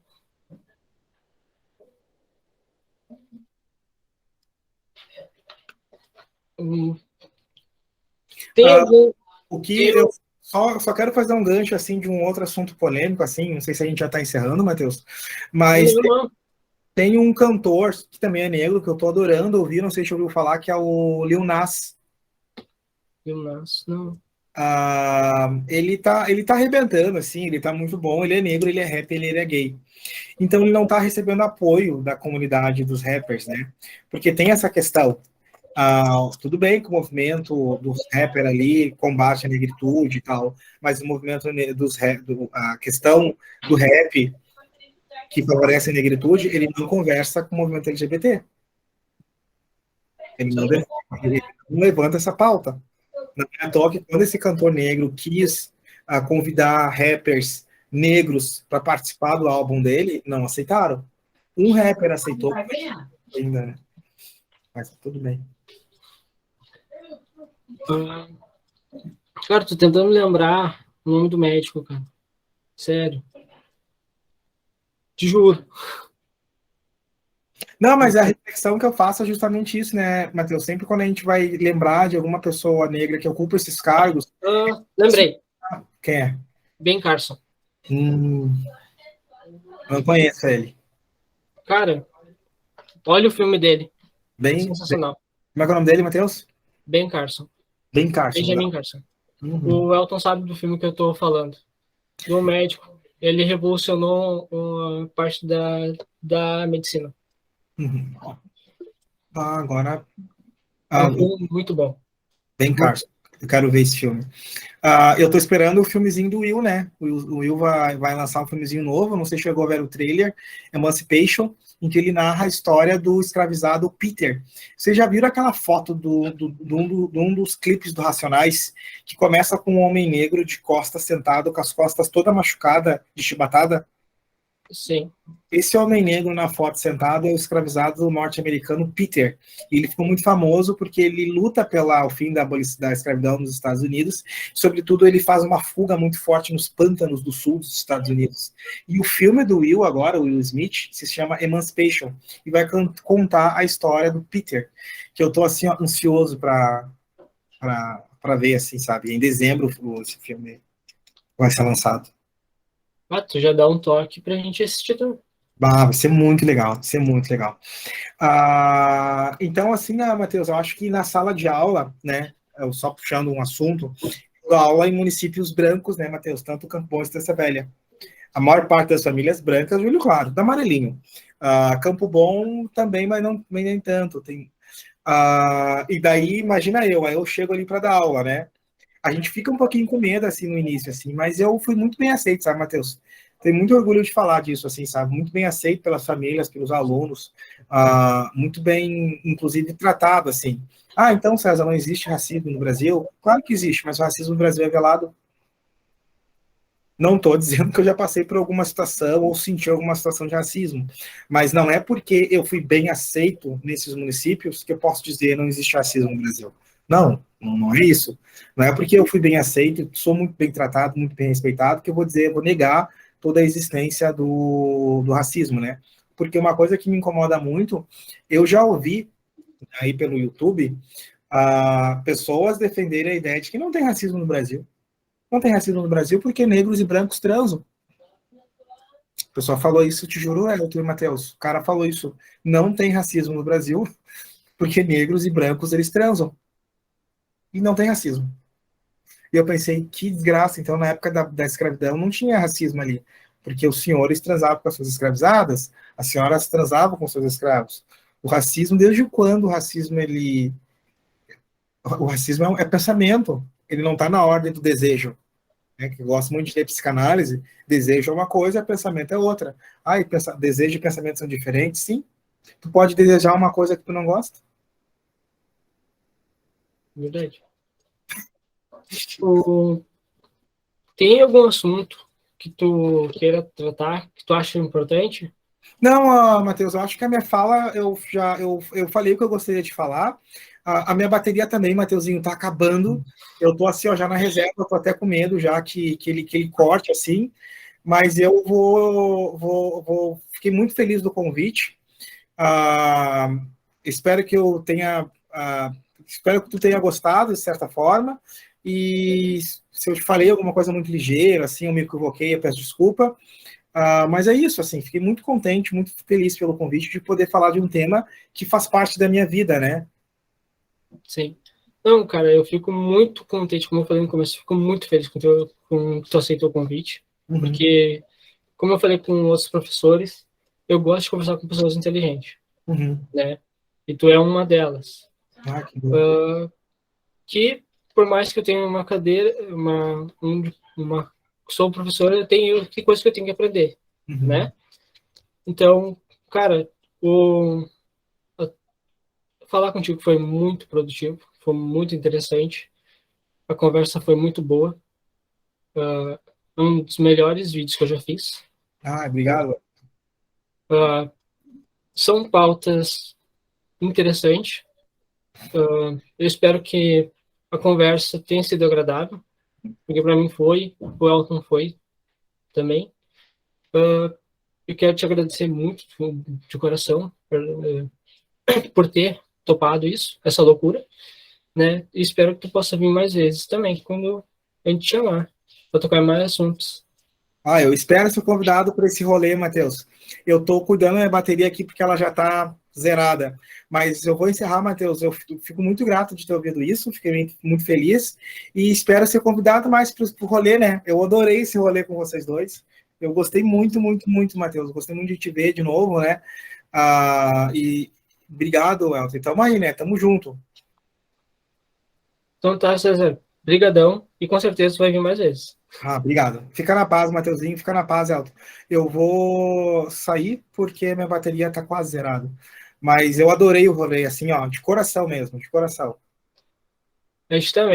Tem algum... O que eu só quero fazer um gancho assim de um outro assunto polêmico, assim, não sei se a gente já está encerrando, Matheus, mas tem um cantor que também é negro, que eu tô adorando ouvir, não sei se você ouviu falar, que é o Lil Nas. Lil Nas, não. Ele tá arrebentando, assim, ele tá muito bom, ele é negro, ele é rapper, ele é gay. Então ele não tá recebendo apoio da comunidade dos rappers, né? Porque tem essa questão. Tudo bem que o movimento dos rappers ali combate a negritude e tal, mas o movimento a questão do rap que favorece a negritude, ele não conversa com o movimento LGBT. Ele não levanta essa pauta. Não é à toa que quando esse cantor negro quis convidar rappers negros para participar do álbum dele, não aceitaram. Um rapper aceitou ainda, né? Mas tudo bem. Cara, tô tentando lembrar o nome do médico, cara. Sério. Te juro. Não, mas a reflexão que eu faço é justamente isso, né, Matheus? Sempre quando a gente vai lembrar de alguma pessoa negra que ocupa esses cargos... Lembrei. Quem é? Ben Carson. Não conheço ele. Cara, olha o filme dele. Sensacional. Como é que é o nome dele, Matheus? Ben Carson. Ben Carson. Benjamin Carson. O Elton sabe do filme que eu tô falando. Do médico. Ele revolucionou uma parte da medicina. Agora... muito bom. Ben Carson. Eu quero ver esse filme. Eu tô esperando o filmezinho do Will, né? O Will vai lançar um filmezinho novo, não sei se chegou a ver o trailer, Emancipation, em que ele narra a história do escravizado Peter. Vocês já viram aquela foto de um dos clipes do Racionais, que começa com um homem negro de costas sentado, com as costas toda machucada, de chibatada? Sim. Esse homem negro na foto sentado é o escravizado norte-americano Peter. E ele ficou muito famoso porque ele luta pelo fim da escravidão nos Estados Unidos. Sobretudo, ele faz uma fuga muito forte nos pântanos do sul dos Estados Unidos. E o filme do Will agora, o Will Smith, se chama Emancipation. E vai contar a história do Peter, que eu estou assim, ansioso para ver, assim, sabe? Em dezembro esse filme vai ser lançado. Tu já dá um toque pra gente assistir também. Vai ser muito legal, vai ser muito legal. Então, assim, Matheus, eu acho que na sala de aula, né, eu só puxando um assunto, eu dou aula em municípios brancos, né, Matheus, tanto Campo Bom e Estância Velha. A maior parte das famílias brancas, olho claro, da amarelinho. Campo Bom também, mas nem tanto. E daí, imagina aí eu chego ali para dar aula, né? A gente fica um pouquinho com medo, assim, no início, assim, mas eu fui muito bem aceito, sabe, Matheus? Tenho muito orgulho de falar disso, assim, sabe? Muito bem aceito pelas famílias, pelos alunos, muito bem, inclusive, tratado, assim. Então, César, não existe racismo no Brasil? Claro que existe, mas o racismo no Brasil é velado. Não estou dizendo que eu já passei por alguma situação ou senti alguma situação de racismo, mas não é porque eu fui bem aceito nesses municípios que eu posso dizer não existe racismo no Brasil. Não é isso. Não é porque eu fui bem aceito, sou muito bem tratado, muito bem respeitado, que eu vou negar toda a existência do racismo, né? Porque uma coisa que me incomoda muito, eu já ouvi aí pelo YouTube, pessoas defenderem a ideia de que não tem racismo no Brasil. Não tem racismo no Brasil porque negros e brancos transam. O pessoal falou isso, te juro, Elton e Matheus. O cara falou isso. Não tem racismo no Brasil porque negros e brancos eles transam. E não tem racismo. E eu pensei, que desgraça. Então, na época da escravidão, não tinha racismo ali. Porque os senhores transavam com as suas escravizadas, as senhoras transavam com seus escravos. O racismo, desde quando o racismo, o racismo é pensamento. Ele não está na ordem do desejo. Né, que eu gosto muito de ler psicanálise, desejo é uma coisa, pensamento é outra. Desejo e pensamento são diferentes? Sim. Tu pode desejar uma coisa que tu não gosta? Verdade. Tem algum assunto que tu queira tratar, que tu acha importante? Não, Matheus, eu acho que a minha fala, eu falei o que eu gostaria de falar. A minha bateria também, Matheusinho, tá acabando. Eu tô assim, ó, já na reserva, eu tô até com medo já que ele corte assim. Mas eu fiquei muito feliz do convite. Espero que eu tenha, espero que tu tenha gostado de certa forma. E se eu te falei alguma coisa muito ligeira, assim, eu me equivoquei, eu peço desculpa. Mas é isso, assim, fiquei muito contente, muito feliz pelo convite de poder falar de um tema que faz parte da minha vida, né? Sim. Não, cara, eu fico muito contente, como eu falei no começo, fico muito feliz com que tu aceitou o convite, porque, como eu falei com outros professores, eu gosto de conversar com pessoas inteligentes, né? E tu é uma delas. Que bom. Que, por mais que eu tenha uma cadeira, sou professor, tem coisas que eu tenho que aprender, né? Então, cara, falar contigo foi muito produtivo, foi muito interessante, a conversa foi muito boa, um dos melhores vídeos que eu já fiz. Obrigado. São pautas interessantes. Eu espero que a conversa tenha sido agradável, porque para mim foi, o Elton foi também. Eu quero te agradecer muito de coração por ter topado isso, essa loucura, né? E espero que tu possa vir mais vezes também, quando a gente te chamar, para tocar mais assuntos. Eu espero ser convidado para esse rolê, Matheus. Eu estou cuidando da minha bateria aqui porque ela já está zerada. Mas eu vou encerrar, Matheus. Eu fico muito grato de ter ouvido isso, fiquei muito feliz e espero ser convidado mais para o rolê, né? Eu adorei esse rolê com vocês dois. Eu gostei muito, muito, muito, Matheus. Gostei muito de te ver de novo, né? E obrigado, Elton. Tamo aí, né? Tamo junto. Então tá, César. Brigadão e com certeza tu vai vir mais vezes. Obrigado. Fica na paz, Matheusinho. Fica na paz, Elton. Eu vou sair porque minha bateria tá quase zerada. Mas eu adorei o rolê, assim, ó, de coração mesmo, de coração. A gente também.